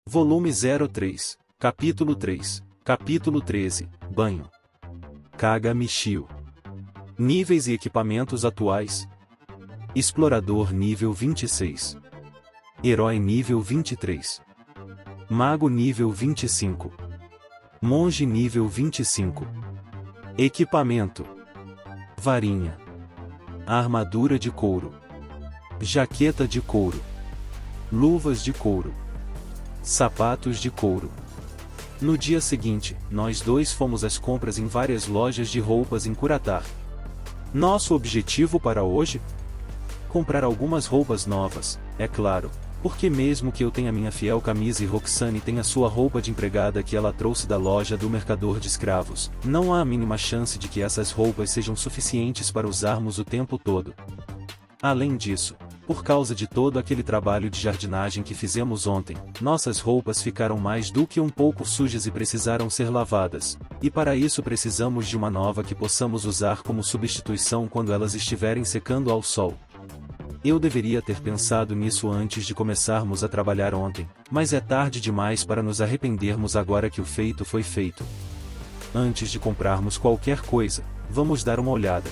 Volume 03, Capítulo 3, Capítulo 13, Banho. Kaga Michio. Níveis e equipamentos atuais. Explorador nível 26. Herói nível 23. Mago nível 25. Monge nível 25. Equipamento: varinha, armadura de couro, jaqueta de couro, luvas de couro, sapatos de couro. No dia seguinte, nós dois fomos às compras em várias lojas de roupas em Curatar. Nosso objetivo para hoje? Comprar algumas roupas novas, é claro, porque mesmo que eu tenha minha fiel camisa e Roxane tenha sua roupa de empregada que ela trouxe da loja do mercador de escravos, não há a mínima chance de que essas roupas sejam suficientes para usarmos o tempo todo. Além disso, por causa de todo aquele trabalho de jardinagem que fizemos ontem, nossas roupas ficaram mais do que um pouco sujas e precisaram ser lavadas, e para isso precisamos de uma nova que possamos usar como substituição quando elas estiverem secando ao sol. Eu deveria ter pensado nisso antes de começarmos a trabalhar ontem, mas é tarde demais para nos arrependermos agora que o feito foi feito. Antes de comprarmos qualquer coisa, vamos dar uma olhada.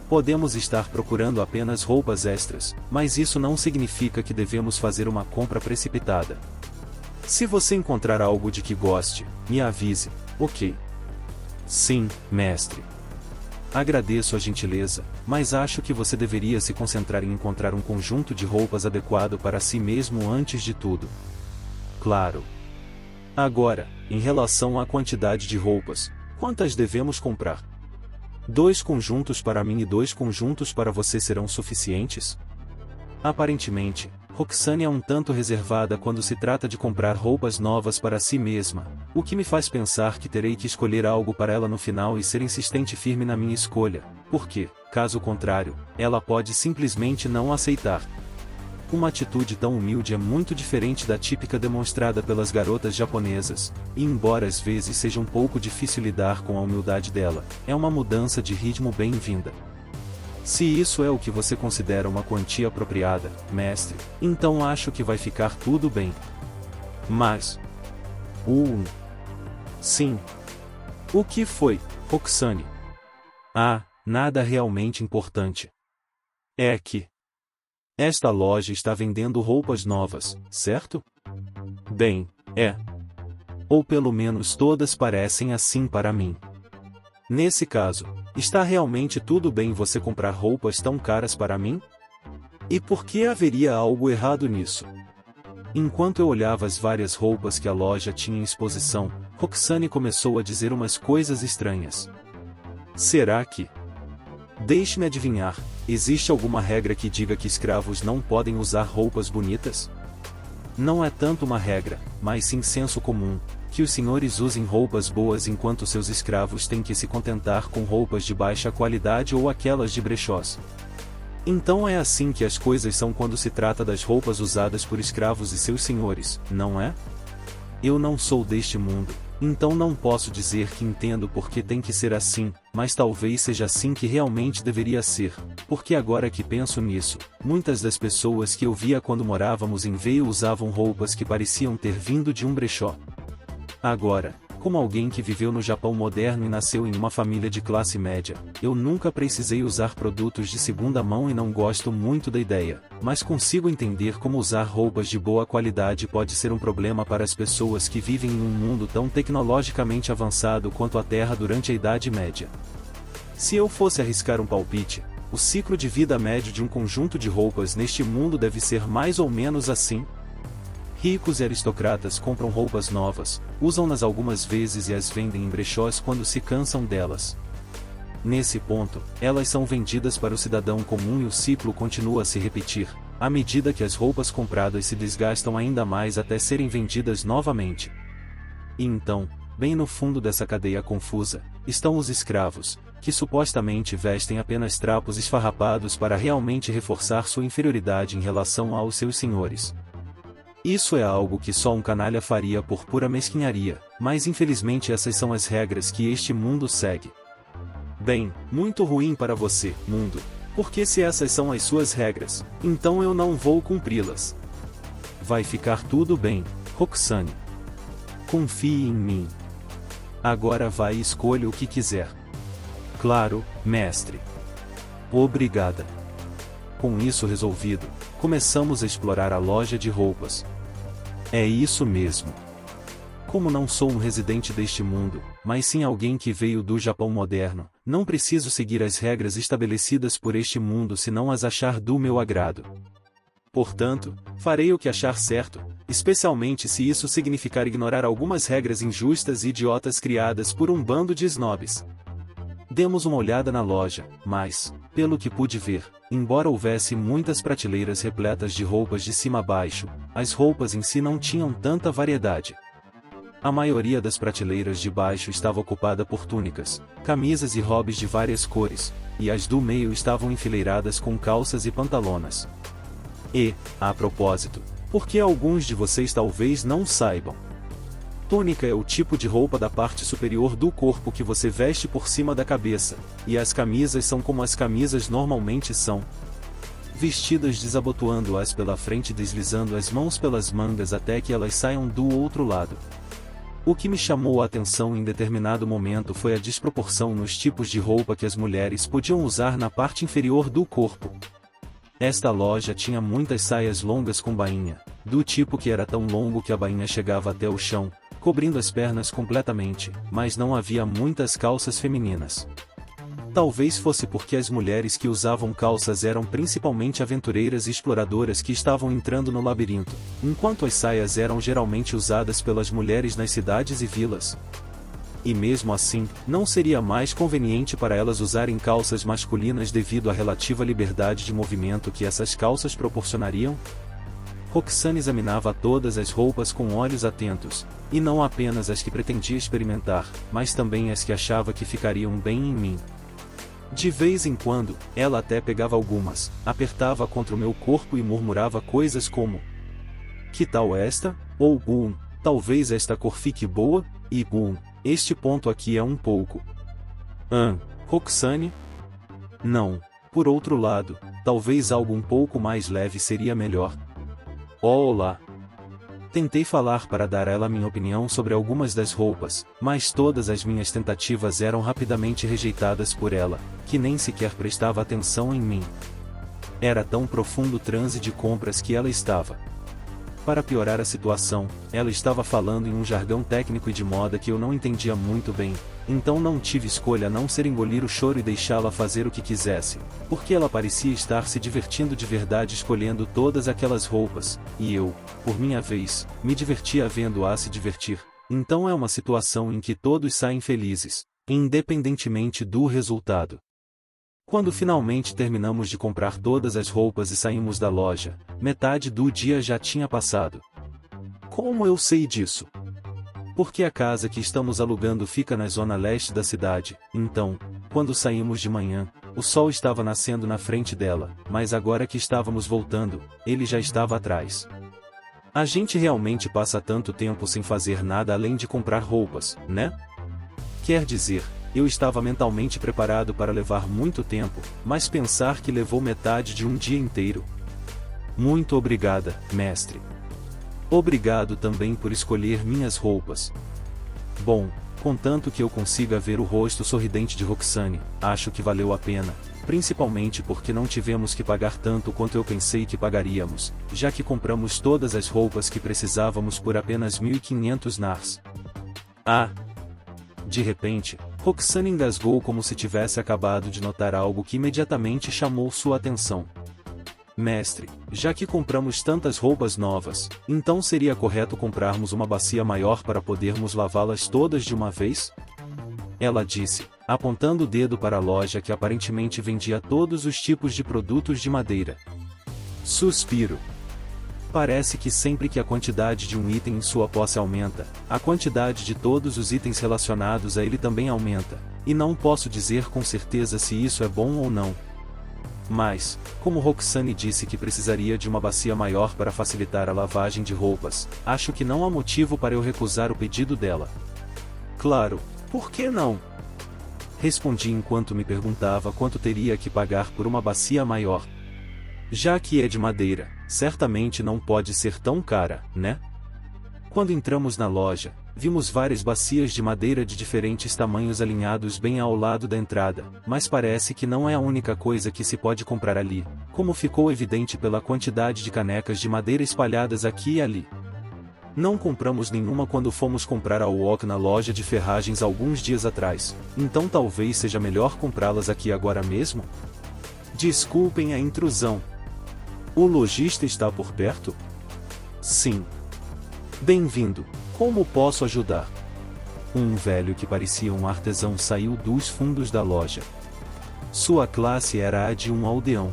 Podemos estar procurando apenas roupas extras, mas isso não significa que devemos fazer uma compra precipitada. Se você encontrar algo de que goste, me avise, ok? Sim, mestre. Agradeço a gentileza, mas acho que você deveria se concentrar em encontrar um conjunto de roupas adequado para si mesmo antes de tudo. Claro. Agora, em relação à quantidade de roupas, quantas devemos comprar? 2 conjuntos para mim e 2 conjuntos para você serão suficientes? Aparentemente, Roxane é um tanto reservada quando se trata de comprar roupas novas para si mesma, o que me faz pensar que terei que escolher algo para ela no final e ser insistente e firme na minha escolha, porque, caso contrário, ela pode simplesmente não aceitar. Uma atitude tão humilde é muito diferente da típica demonstrada pelas garotas japonesas, e embora às vezes seja um pouco difícil lidar com a humildade dela, é uma mudança de ritmo bem-vinda. Se isso é o que você considera uma quantia apropriada, mestre, então acho que vai ficar tudo bem. Mas... Sim. O que foi, Roxane? Ah, nada realmente importante. É que... esta loja está vendendo roupas novas, certo? Bem, é. Ou pelo menos todas parecem assim para mim. Nesse caso, está realmente tudo bem você comprar roupas tão caras para mim? E por que haveria algo errado nisso? Enquanto eu olhava as várias roupas que a loja tinha em exposição, Roxane começou a dizer umas coisas estranhas. Será que... Deixe-me adivinhar, existe alguma regra que diga que escravos não podem usar roupas bonitas? Não é tanto uma regra, mas sim senso comum, que os senhores usem roupas boas enquanto seus escravos têm que se contentar com roupas de baixa qualidade ou aquelas de brechós. Então é assim que as coisas são quando se trata das roupas usadas por escravos e seus senhores, não é? Eu não sou deste mundo, então não posso dizer que entendo por que tem que ser assim, mas talvez seja assim que realmente deveria ser, porque agora que penso nisso, muitas das pessoas que eu via quando morávamos em Veio usavam roupas que pareciam ter vindo de um brechó. Agora, como alguém que viveu no Japão moderno e nasceu em uma família de classe média, eu nunca precisei usar produtos de segunda mão e não gosto muito da ideia, mas consigo entender como usar roupas de boa qualidade pode ser um problema para as pessoas que vivem em um mundo tão tecnologicamente avançado quanto a Terra durante a Idade Média. Se eu fosse arriscar um palpite, o ciclo de vida médio de um conjunto de roupas neste mundo deve ser mais ou menos assim. Ricos e aristocratas compram roupas novas, usam-nas algumas vezes e as vendem em brechós quando se cansam delas. Nesse ponto, elas são vendidas para o cidadão comum e o ciclo continua a se repetir, à medida que as roupas compradas se desgastam ainda mais até serem vendidas novamente. E então, bem no fundo dessa cadeia confusa, estão os escravos, que supostamente vestem apenas trapos esfarrapados para realmente reforçar sua inferioridade em relação aos seus senhores. Isso é algo que só um canalha faria por pura mesquinharia, mas infelizmente essas são as regras que este mundo segue. Bem, muito ruim para você, mundo, porque se essas são as suas regras, então eu não vou cumpri-las. Vai ficar tudo bem, Roxane. Confie em mim. Agora vai e escolha o que quiser. Claro, mestre. Obrigada. Com isso resolvido, começamos a explorar a loja de roupas. É isso mesmo. Como não sou um residente deste mundo, mas sim alguém que veio do Japão moderno, não preciso seguir as regras estabelecidas por este mundo se não as achar do meu agrado. Portanto, farei o que achar certo, especialmente se isso significar ignorar algumas regras injustas e idiotas criadas por um bando de snobs. Demos uma olhada na loja, mas, pelo que pude ver, embora houvesse muitas prateleiras repletas de roupas de cima a baixo, as roupas em si não tinham tanta variedade. A maioria das prateleiras de baixo estava ocupada por túnicas, camisas e hobbies de várias cores, e as do meio estavam enfileiradas com calças e pantalonas. E, a propósito, porque alguns de vocês talvez não saibam, túnica é o tipo de roupa da parte superior do corpo que você veste por cima da cabeça, e as camisas são como as camisas normalmente são. Vestidas desabotoando-as pela frente e deslizando as mãos pelas mangas até que elas saiam do outro lado. O que me chamou a atenção em determinado momento foi a desproporção nos tipos de roupa que as mulheres podiam usar na parte inferior do corpo. Esta loja tinha muitas saias longas com bainha, do tipo que era tão longo que a bainha chegava até o chão, cobrindo as pernas completamente, mas não havia muitas calças femininas. Talvez fosse porque as mulheres que usavam calças eram principalmente aventureiras e exploradoras que estavam entrando no labirinto, enquanto as saias eram geralmente usadas pelas mulheres nas cidades e vilas. E mesmo assim, não seria mais conveniente para elas usarem calças masculinas devido à relativa liberdade de movimento que essas calças proporcionariam? Roxane examinava todas as roupas com olhos atentos, e não apenas as que pretendia experimentar, mas também as que achava que ficariam bem em mim. De vez em quando, ela até pegava algumas, apertava contra o meu corpo e murmurava coisas como: "Que tal esta?" Ou talvez esta cor fique boa, e este ponto aqui é um pouco. Roxane? Não. Por outro lado, talvez algo um pouco mais leve seria melhor. Olá! Tentei falar para dar a ela minha opinião sobre algumas das roupas, mas todas as minhas tentativas eram rapidamente rejeitadas por ela, que nem sequer prestava atenção em mim. Era tão profundo o transe de compras que ela estava. Para piorar a situação, ela estava falando em um jargão técnico e de moda que eu não entendia muito bem, então não tive escolha a não ser engolir o choro e deixá-la fazer o que quisesse, porque ela parecia estar se divertindo de verdade escolhendo todas aquelas roupas, e eu, por minha vez, me divertia vendo-a se divertir. Então é uma situação em que todos saem felizes, independentemente do resultado. Quando finalmente terminamos de comprar todas as roupas e saímos da loja, metade do dia já tinha passado. Como eu sei disso? Porque a casa que estamos alugando fica na zona leste da cidade, então, quando saímos de manhã, o sol estava nascendo na frente dela, mas agora que estávamos voltando, ele já estava atrás. A gente realmente passa tanto tempo sem fazer nada além de comprar roupas, né? Quer dizer, eu estava mentalmente preparado para levar muito tempo, mas pensar que levou metade de um dia inteiro. Muito obrigada, mestre. Obrigado também por escolher minhas roupas. Bom, contanto que eu consiga ver o rosto sorridente de Roxane, acho que valeu a pena, principalmente porque não tivemos que pagar tanto quanto eu pensei que pagaríamos, já que compramos todas as roupas que precisávamos por apenas 1.500 nars. De repente, Roxane engasgou como se tivesse acabado de notar algo que imediatamente chamou sua atenção. Mestre, já que compramos tantas roupas novas, então seria correto comprarmos uma bacia maior para podermos lavá-las todas de uma vez? Ela disse, apontando o dedo para a loja que aparentemente vendia todos os tipos de produtos de madeira. Suspiro. Parece que sempre que a quantidade de um item em sua posse aumenta, a quantidade de todos os itens relacionados a ele também aumenta, e não posso dizer com certeza se isso é bom ou não. Mas, como Roxane disse que precisaria de uma bacia maior para facilitar a lavagem de roupas, acho que não há motivo para eu recusar o pedido dela. Claro, por que não? Respondi enquanto me perguntava quanto teria que pagar por uma bacia maior. Já que é de madeira, certamente não pode ser tão cara, né? Quando entramos na loja, vimos várias bacias de madeira de diferentes tamanhos alinhados bem ao lado da entrada, mas parece que não é a única coisa que se pode comprar ali, como ficou evidente pela quantidade de canecas de madeira espalhadas aqui e ali. Não compramos nenhuma quando fomos comprar a wok na loja de ferragens alguns dias atrás, então talvez seja melhor comprá-las aqui agora mesmo? Desculpem a intrusão. O lojista está por perto? Sim. Bem-vindo, como posso ajudar? Um velho que parecia um artesão saiu dos fundos da loja. Sua classe era a de um aldeão.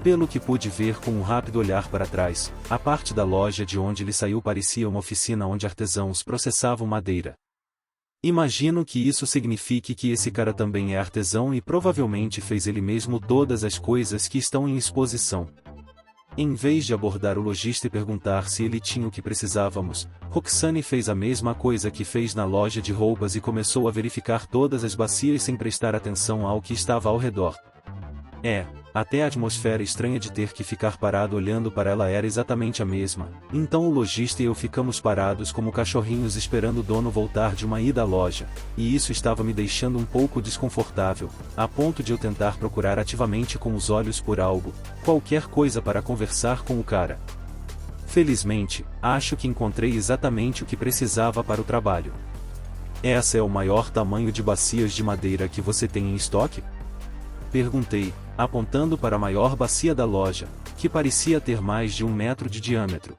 Pelo que pude ver com um rápido olhar para trás, a parte da loja de onde ele saiu parecia uma oficina onde artesãos processavam madeira. Imagino que isso signifique que esse cara também é artesão e provavelmente fez ele mesmo todas as coisas que estão em exposição. Em vez de abordar o lojista e perguntar se ele tinha o que precisávamos, Roxane fez a mesma coisa que fez na loja de roupas e começou a verificar todas as bacias sem prestar atenção ao que estava ao redor. Até a atmosfera estranha de ter que ficar parado olhando para ela era exatamente a mesma. Então o lojista e eu ficamos parados como cachorrinhos esperando o dono voltar de uma ida à loja, e isso estava me deixando um pouco desconfortável, a ponto de eu tentar procurar ativamente com os olhos por algo, qualquer coisa para conversar com o cara. Felizmente, acho que encontrei exatamente o que precisava para o trabalho. Essa é o maior tamanho de bacias de madeira que você tem em estoque? Perguntei, apontando para a maior bacia da loja, que parecia ter mais de 1 metro de diâmetro.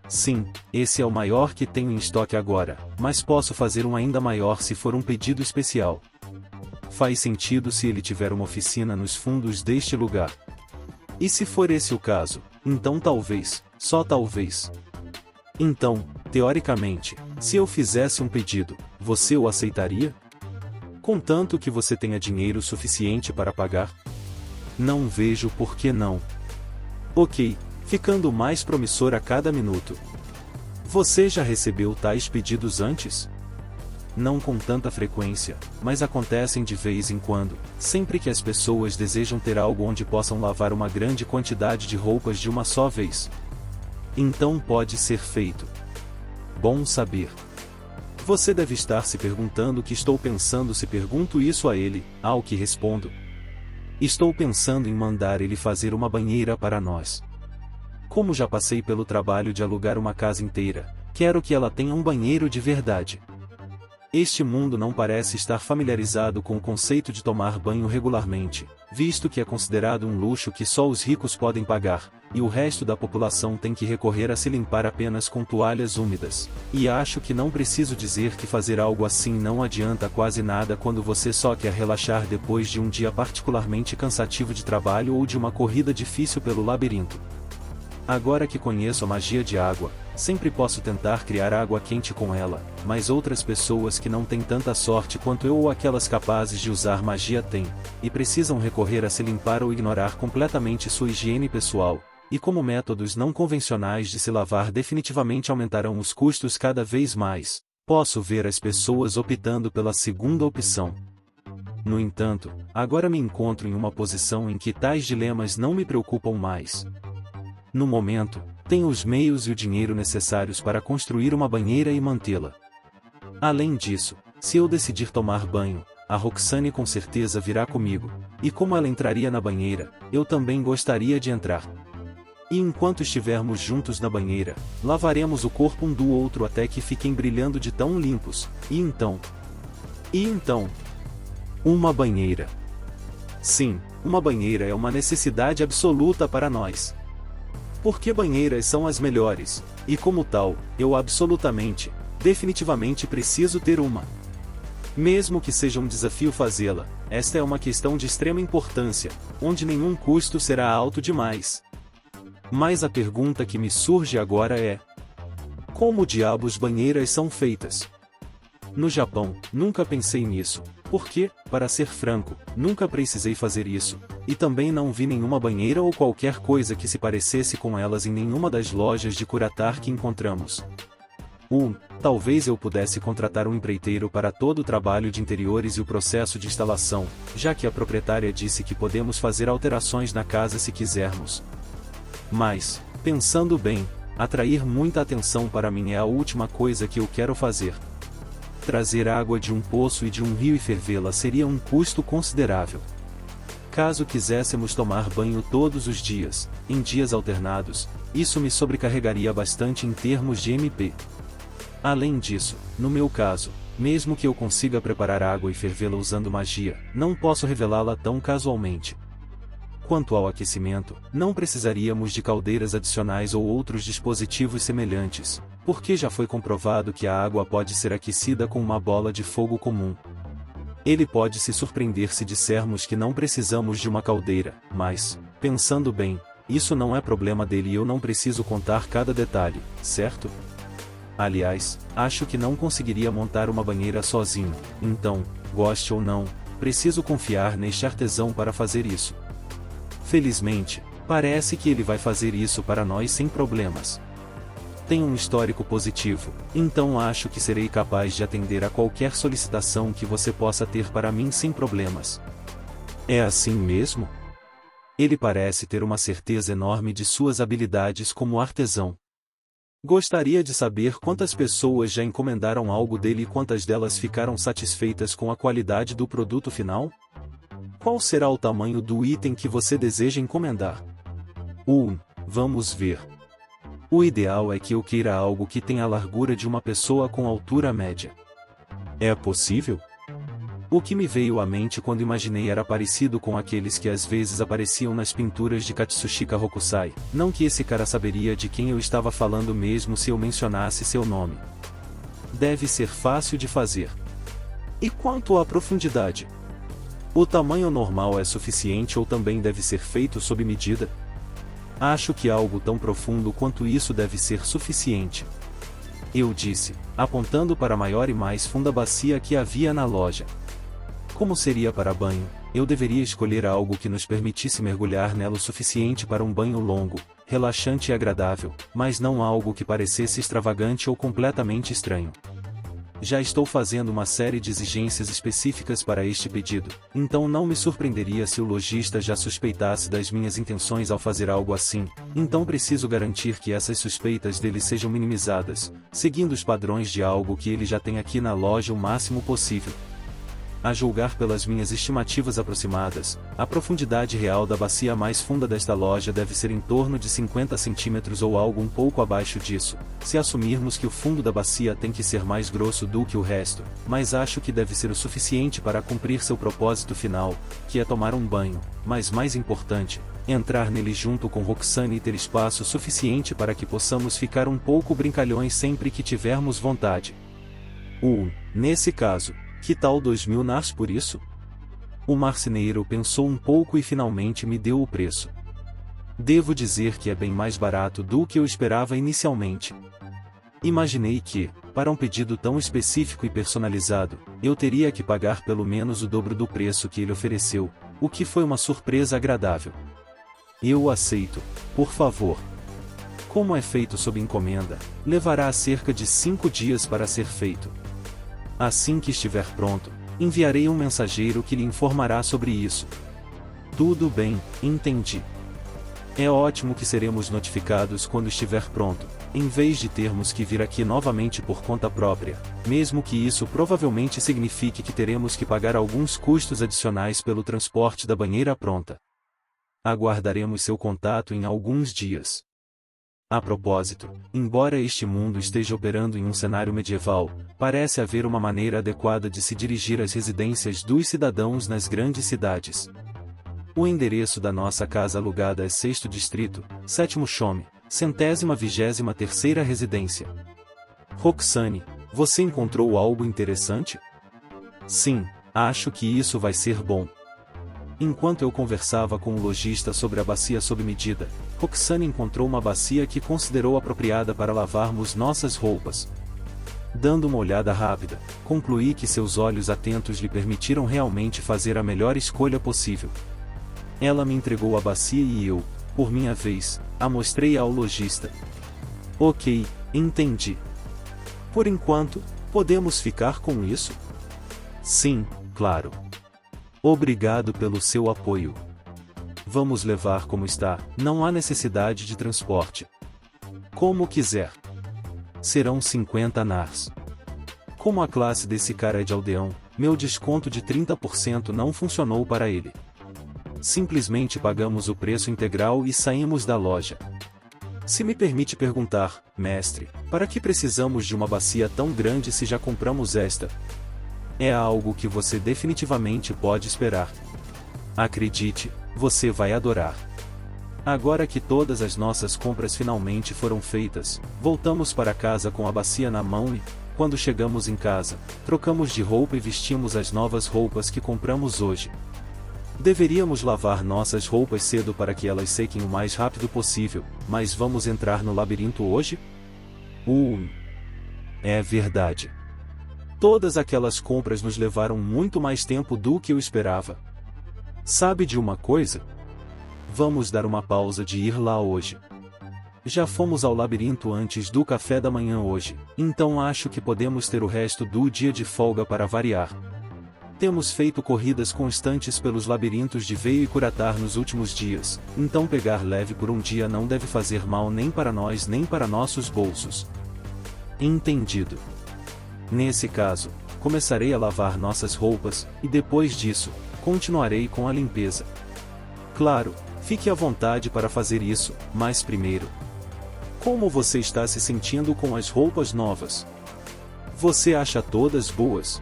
Sim, esse é o maior que tenho em estoque agora, mas posso fazer um ainda maior se for um pedido especial. Faz sentido se ele tiver uma oficina nos fundos deste lugar. E se for esse o caso, então talvez, só talvez. Então, teoricamente, se eu fizesse um pedido, você o aceitaria? Contanto que você tenha dinheiro suficiente para pagar? Não vejo por que não. Ok, ficando mais promissor a cada minuto. Você já recebeu tais pedidos antes? Não com tanta frequência, mas acontecem de vez em quando, sempre que as pessoas desejam ter algo onde possam lavar uma grande quantidade de roupas de uma só vez. Então pode ser feito. Bom saber. Você deve estar se perguntando o que estou pensando se pergunto isso a ele, ao que respondo. Estou pensando em mandar ele fazer uma banheira para nós. Como já passei pelo trabalho de alugar uma casa inteira, quero que ela tenha um banheiro de verdade. Este mundo não parece estar familiarizado com o conceito de tomar banho regularmente, visto que é considerado um luxo que só os ricos podem pagar, e o resto da população tem que recorrer a se limpar apenas com toalhas úmidas. E acho que não preciso dizer que fazer algo assim não adianta quase nada quando você só quer relaxar depois de um dia particularmente cansativo de trabalho ou de uma corrida difícil pelo labirinto. Agora que conheço a magia de água, sempre posso tentar criar água quente com ela, mas outras pessoas que não têm tanta sorte quanto eu ou aquelas capazes de usar magia têm, e precisam recorrer a se limpar ou ignorar completamente sua higiene pessoal, e como métodos não convencionais de se lavar definitivamente aumentarão os custos cada vez mais, posso ver as pessoas optando pela segunda opção. No entanto, agora me encontro em uma posição em que tais dilemas não me preocupam mais. No momento, tenho os meios e o dinheiro necessários para construir uma banheira e mantê-la. Além disso, se eu decidir tomar banho, a Roxane com certeza virá comigo, e como ela entraria na banheira, eu também gostaria de entrar. E enquanto estivermos juntos na banheira, lavaremos o corpo um do outro até que fiquem brilhando de tão limpos, e então, uma banheira. Sim, uma banheira é uma necessidade absoluta para nós. Porque banheiras são as melhores, e como tal, eu definitivamente preciso ter uma. Mesmo que seja um desafio fazê-la, esta é uma questão de extrema importância, onde nenhum custo será alto demais. Mas a pergunta que me surge agora é: como diabos banheiras são feitas? No Japão, nunca pensei nisso, porque, para ser franco, nunca precisei fazer isso, e também não vi nenhuma banheira ou qualquer coisa que se parecesse com elas em nenhuma das lojas de curatar que encontramos. Talvez eu pudesse contratar um empreiteiro para todo o trabalho de interiores e o processo de instalação, já que a proprietária disse que podemos fazer alterações na casa se quisermos. Mas, pensando bem, Atrair muita atenção para mim é a última coisa que eu quero fazer. Trazer água de um poço e de um rio e fervê-la seria um custo considerável. Caso quiséssemos tomar banho todos os dias, em dias alternados, isso me sobrecarregaria bastante em termos de MP. Além disso, no meu caso, mesmo que eu consiga preparar água e fervê-la usando magia, não posso revelá-la tão casualmente. Quanto ao aquecimento, não precisaríamos de caldeiras adicionais ou outros dispositivos semelhantes, porque já foi comprovado que a água pode ser aquecida com uma bola de fogo comum. Ele pode se surpreender se dissermos que não precisamos de uma caldeira, mas, pensando bem, isso não é problema dele e eu não preciso contar cada detalhe, certo? Aliás, acho que não conseguiria montar uma banheira sozinho, então, goste ou não, preciso confiar neste artesão para fazer isso. Felizmente, parece que ele vai fazer isso para nós sem problemas. Tem um histórico positivo, então acho que serei capaz de atender a qualquer solicitação que você possa ter para mim sem problemas. É assim mesmo? Ele parece ter uma certeza enorme de suas habilidades como artesão. Gostaria de saber quantas pessoas já encomendaram algo dele e quantas delas ficaram satisfeitas com a qualidade do produto final? Qual será o tamanho do item que você deseja encomendar? Vamos ver. O ideal é que eu queira algo que tenha a largura de uma pessoa com altura média. É possível? O que me veio à mente quando imaginei era parecido com aqueles que às vezes apareciam nas pinturas de Katsushika Hokusai, não que esse cara saberia de quem eu estava falando mesmo se eu mencionasse seu nome. Deve ser fácil de fazer. E quanto à profundidade? O tamanho normal é suficiente ou também deve ser feito sob medida? Acho que algo tão profundo quanto isso deve ser suficiente. Eu disse, apontando para a maior e mais funda bacia que havia na loja. Como seria para banho, eu deveria escolher algo que nos permitisse mergulhar nela o suficiente para um banho longo, relaxante e agradável, mas não algo que parecesse extravagante ou completamente estranho. Já estou fazendo uma série de exigências específicas para este pedido, então não me surpreenderia se o lojista já suspeitasse das minhas intenções ao fazer algo assim, então preciso garantir que essas suspeitas dele sejam minimizadas, seguindo os padrões de algo que ele já tem aqui na loja o máximo possível. A julgar pelas minhas estimativas aproximadas, a profundidade real da bacia mais funda desta loja deve ser em torno de 50 centímetros ou algo um pouco abaixo disso, se assumirmos que o fundo da bacia tem que ser mais grosso do que o resto, mas acho que deve ser o suficiente para cumprir seu propósito final, que é tomar um banho, mas mais importante, entrar nele junto com Roxane e ter espaço suficiente para que possamos ficar um pouco brincalhões sempre que tivermos vontade. Nesse caso, que tal 2.000 nars por isso? O marceneiro pensou um pouco e finalmente me deu o preço. Devo dizer que é bem mais barato do que eu esperava inicialmente. Imaginei que, para um pedido tão específico e personalizado, eu teria que pagar pelo menos o dobro do preço que ele ofereceu, o que foi uma surpresa agradável. Eu aceito, por favor. Como é feito sob encomenda, levará cerca de 5 dias para ser feito. Assim que estiver pronto, enviarei um mensageiro que lhe informará sobre isso. Tudo bem, entendi. É ótimo que seremos notificados quando estiver pronto, em vez de termos que vir aqui novamente por conta própria, mesmo que isso provavelmente signifique que teremos que pagar alguns custos adicionais pelo transporte da banheira pronta. Aguardaremos seu contato em alguns dias. A propósito, embora este mundo esteja operando em um cenário medieval, parece haver uma maneira adequada de se dirigir às residências dos cidadãos nas grandes cidades. O endereço da nossa casa alugada é 6º Distrito, 7º Chome, 123ª residência. Roxane, você encontrou algo interessante? Sim, acho que isso vai ser bom. Enquanto eu conversava com o lojista sobre a bacia sob medida, Roxane encontrou uma bacia que considerou apropriada para lavarmos nossas roupas. Dando uma olhada rápida, concluí que seus olhos atentos lhe permitiram realmente fazer a melhor escolha possível. Ela me entregou a bacia e eu, por minha vez, a mostrei ao lojista. Ok, entendi. Por enquanto, podemos ficar com isso? Sim, claro. Obrigado pelo seu apoio. Vamos levar como está, não há necessidade de transporte. Como quiser. Serão 50 nars. Como a classe desse cara é de aldeão, meu desconto de 30% não funcionou para ele. Simplesmente pagamos o preço integral e saímos da loja. Se me permite perguntar, mestre, para que precisamos de uma bacia tão grande se já compramos esta? É algo que você definitivamente pode esperar. Acredite, você vai adorar. Agora que todas as nossas compras finalmente foram feitas, voltamos para casa com a bacia na mão e, quando chegamos em casa, trocamos de roupa e vestimos as novas roupas que compramos hoje. Deveríamos lavar nossas roupas cedo para que elas sequem o mais rápido possível, mas vamos entrar no labirinto hoje? É verdade. Todas aquelas compras nos levaram muito mais tempo do que eu esperava. Sabe de uma coisa? Vamos dar uma pausa de ir lá hoje. Já fomos ao labirinto antes do café da manhã hoje, então acho que podemos ter o resto do dia de folga para variar. Temos feito corridas constantes pelos labirintos de Veio e Curatar nos últimos dias, então pegar leve por um dia não deve fazer mal nem para nós nem para nossos bolsos. Entendido. Nesse caso, começarei a lavar nossas roupas, e depois disso, continuarei com a limpeza. Claro, fique à vontade para fazer isso, mas primeiro. Como você está se sentindo com as roupas novas? Você acha todas boas?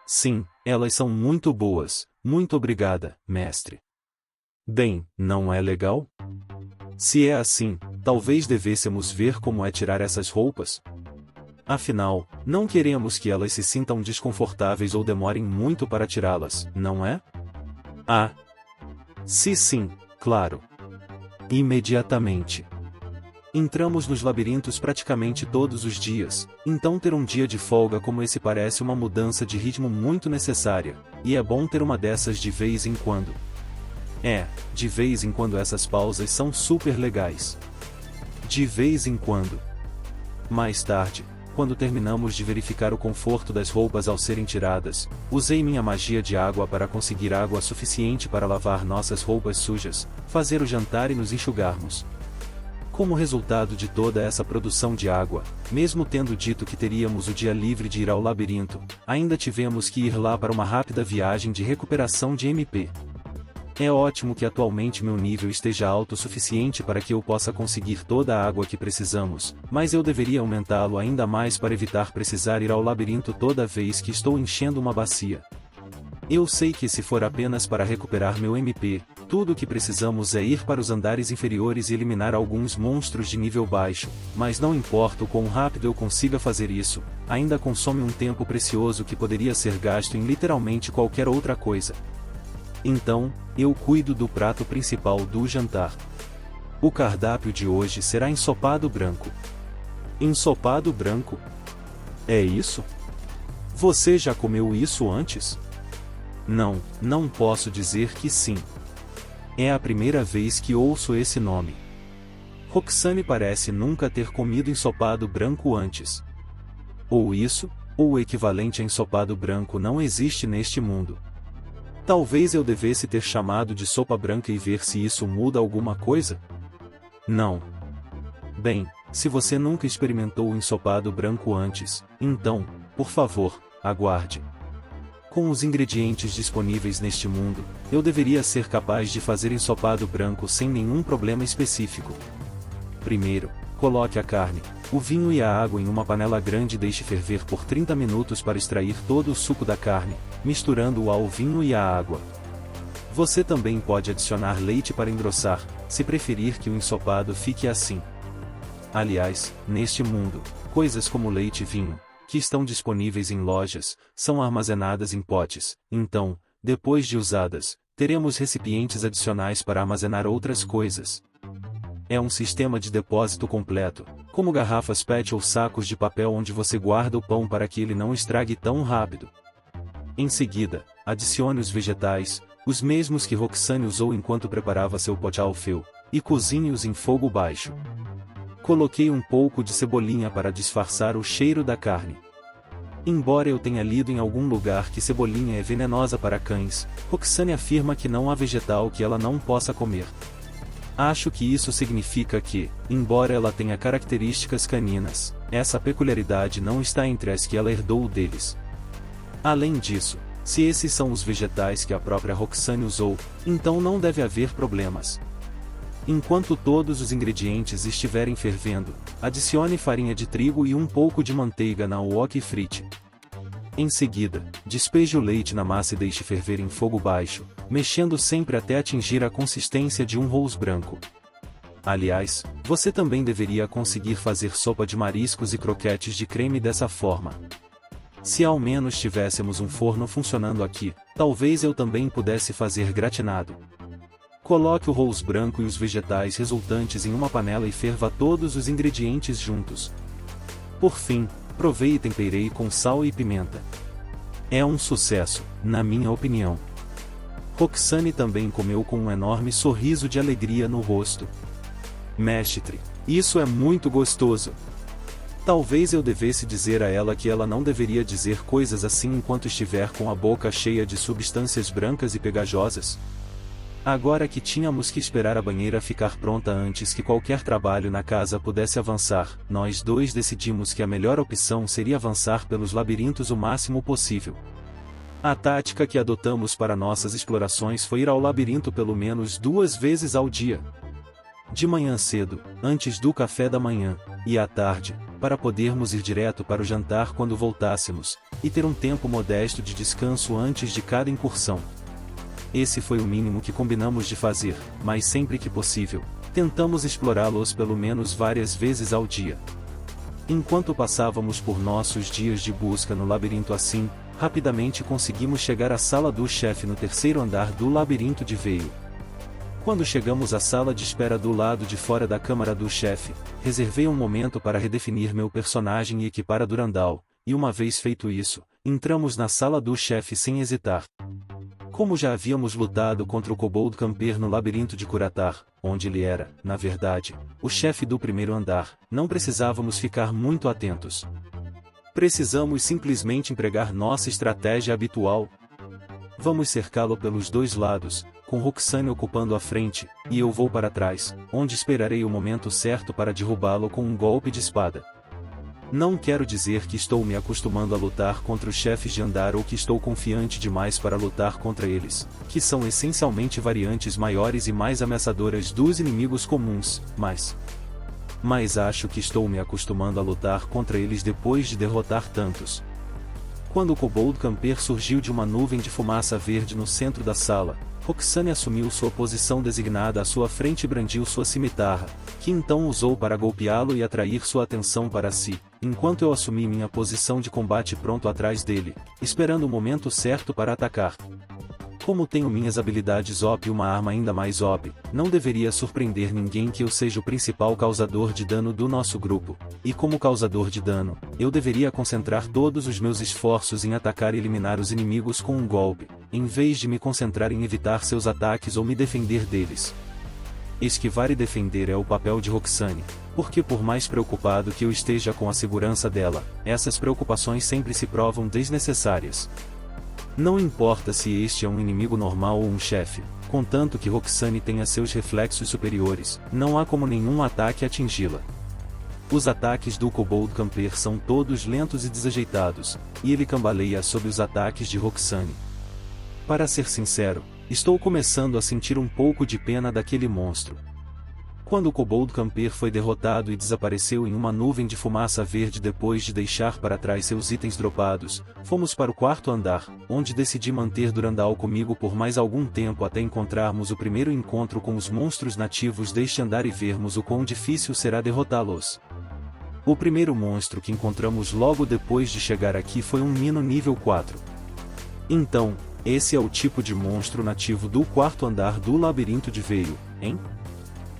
Sim, elas são muito boas, muito obrigada, mestre. Bem, não é legal? Se é assim, talvez devêssemos ver como é tirar essas roupas. Afinal, não queremos que elas se sintam desconfortáveis ou demorem muito para tirá-las, não é? Ah! Sim, claro. Imediatamente. Entramos nos labirintos praticamente todos os dias, então ter um dia de folga como esse parece uma mudança de ritmo muito necessária, e é bom ter uma dessas de vez em quando. De vez em quando essas pausas são super legais. De vez em quando. Mais tarde, quando terminamos de verificar o conforto das roupas ao serem tiradas, usei minha magia de água para conseguir água suficiente para lavar nossas roupas sujas, fazer o jantar e nos enxugarmos. Como resultado de toda essa produção de água, mesmo tendo dito que teríamos o dia livre de ir ao labirinto, ainda tivemos que ir lá para uma rápida viagem de recuperação de MP. É ótimo que atualmente meu nível esteja alto o suficiente para que eu possa conseguir toda a água que precisamos, mas eu deveria aumentá-lo ainda mais para evitar precisar ir ao labirinto toda vez que estou enchendo uma bacia. Eu sei que se for apenas para recuperar meu MP, tudo o que precisamos é ir para os andares inferiores e eliminar alguns monstros de nível baixo, mas não importa o quão rápido eu consiga fazer isso, ainda consome um tempo precioso que poderia ser gasto em literalmente qualquer outra coisa. Então, eu cuido do prato principal do jantar. O cardápio de hoje será ensopado branco. Ensopado branco? É isso? Você já comeu isso antes? Não posso dizer que sim. É a primeira vez que ouço esse nome. Roxane parece nunca ter comido ensopado branco antes. Ou isso, ou o equivalente a ensopado branco não existe neste mundo. Talvez eu devesse ter chamado de sopa branca e ver se isso muda alguma coisa? Não. Bem, se você nunca experimentou o ensopado branco antes, então, por favor, aguarde. Com os ingredientes disponíveis neste mundo, eu deveria ser capaz de fazer ensopado branco sem nenhum problema específico. Primeiro, coloque a carne, o vinho e a água em uma panela grande e deixe ferver por 30 minutos para extrair todo o suco da carne, misturando-o ao vinho e à água. Você também pode adicionar leite para engrossar, se preferir que o ensopado fique assim. Aliás, neste mundo, coisas como leite e vinho, que estão disponíveis em lojas, são armazenadas em potes, então, depois de usadas, teremos recipientes adicionais para armazenar outras coisas. É um sistema de depósito completo, como garrafas PET ou sacos de papel onde você guarda o pão para que ele não estrague tão rápido. Em seguida, adicione os vegetais, os mesmos que Roxane usou enquanto preparava seu pot au feu, e cozinhe-os em fogo baixo. Coloquei um pouco de cebolinha para disfarçar o cheiro da carne. Embora eu tenha lido em algum lugar que cebolinha é venenosa para cães, Roxane afirma que não há vegetal que ela não possa comer. Acho que isso significa que, embora ela tenha características caninas, essa peculiaridade não está entre as que ela herdou deles. Além disso, se esses são os vegetais que a própria Roxane usou, então não deve haver problemas. Enquanto todos os ingredientes estiverem fervendo, adicione farinha de trigo e um pouco de manteiga na wok e frite. Em seguida, despeje o leite na massa e deixe ferver em fogo baixo, mexendo sempre até atingir a consistência de um arroz branco. Aliás, você também deveria conseguir fazer sopa de mariscos e croquetes de creme dessa forma. Se ao menos tivéssemos um forno funcionando aqui, talvez eu também pudesse fazer gratinado. Coloque o arroz branco e os vegetais resultantes em uma panela e ferva todos os ingredientes juntos. Por fim, provei e temperei com sal e pimenta. É um sucesso, na minha opinião. Roxane também comeu com um enorme sorriso de alegria no rosto. Mestre, isso é muito gostoso. Talvez eu devesse dizer a ela que ela não deveria dizer coisas assim enquanto estiver com a boca cheia de substâncias brancas e pegajosas. Agora que tínhamos que esperar a banheira ficar pronta antes que qualquer trabalho na casa pudesse avançar, nós dois decidimos que a melhor opção seria avançar pelos labirintos o máximo possível. A tática que adotamos para nossas explorações foi ir ao labirinto pelo menos 2 vezes ao dia. De manhã cedo, antes do café da manhã, e à tarde, para podermos ir direto para o jantar quando voltássemos, e ter um tempo modesto de descanso antes de cada incursão. Esse foi o mínimo que combinamos de fazer, mas sempre que possível, tentamos explorá-los pelo menos várias vezes ao dia. Enquanto passávamos por nossos dias de busca no labirinto assim, rapidamente conseguimos chegar à sala do chefe no 3º andar do labirinto de Veio. Quando chegamos à sala de espera do lado de fora da câmara do chefe, reservei um momento para redefinir meu personagem e equipar a Durandal, e uma vez feito isso, entramos na sala do chefe sem hesitar. Como já havíamos lutado contra o Kobold Camper no labirinto de Curatar, onde ele era, na verdade, o chefe do 1º andar, não precisávamos ficar muito atentos. Precisamos simplesmente empregar nossa estratégia habitual. Vamos cercá-lo pelos 2 lados, com Roxane ocupando a frente, e eu vou para trás, onde esperarei o momento certo para derrubá-lo com um golpe de espada. Não quero dizer que estou me acostumando a lutar contra os chefes de andar ou que estou confiante demais para lutar contra eles, que são essencialmente variantes maiores e mais ameaçadoras dos inimigos comuns, mas acho que estou me acostumando a lutar contra eles depois de derrotar tantos. Quando o Kobold Camper surgiu de uma nuvem de fumaça verde no centro da sala, Roxane assumiu sua posição designada à sua frente e brandiu sua cimitarra, que então usou para golpeá-lo e atrair sua atenção para si, enquanto eu assumi minha posição de combate pronto atrás dele, esperando o momento certo para atacar. Como tenho minhas habilidades OP e uma arma ainda mais OP, não deveria surpreender ninguém que eu seja o principal causador de dano do nosso grupo, e como causador de dano, eu deveria concentrar todos os meus esforços em atacar e eliminar os inimigos com um golpe, em vez de me concentrar em evitar seus ataques ou me defender deles. Esquivar e defender é o papel de Roxane, porque por mais preocupado que eu esteja com a segurança dela, essas preocupações sempre se provam desnecessárias. Não importa se este é um inimigo normal ou um chefe, contanto que Roxane tenha seus reflexos superiores, não há como nenhum ataque atingi-la. Os ataques do Kobold Camper são todos lentos e desajeitados, e ele cambaleia sob os ataques de Roxane. Para ser sincero, estou começando a sentir um pouco de pena daquele monstro. Quando o Kobold Camper foi derrotado e desapareceu em uma nuvem de fumaça verde depois de deixar para trás seus itens dropados, fomos para o 4º andar, onde decidi manter Durandal comigo por mais algum tempo até encontrarmos o primeiro encontro com os monstros nativos deste andar e vermos o quão difícil será derrotá-los. O primeiro monstro que encontramos logo depois de chegar aqui foi um Mino nível 4. Então, esse é o tipo de monstro nativo do 4º andar do labirinto de Veio, hein?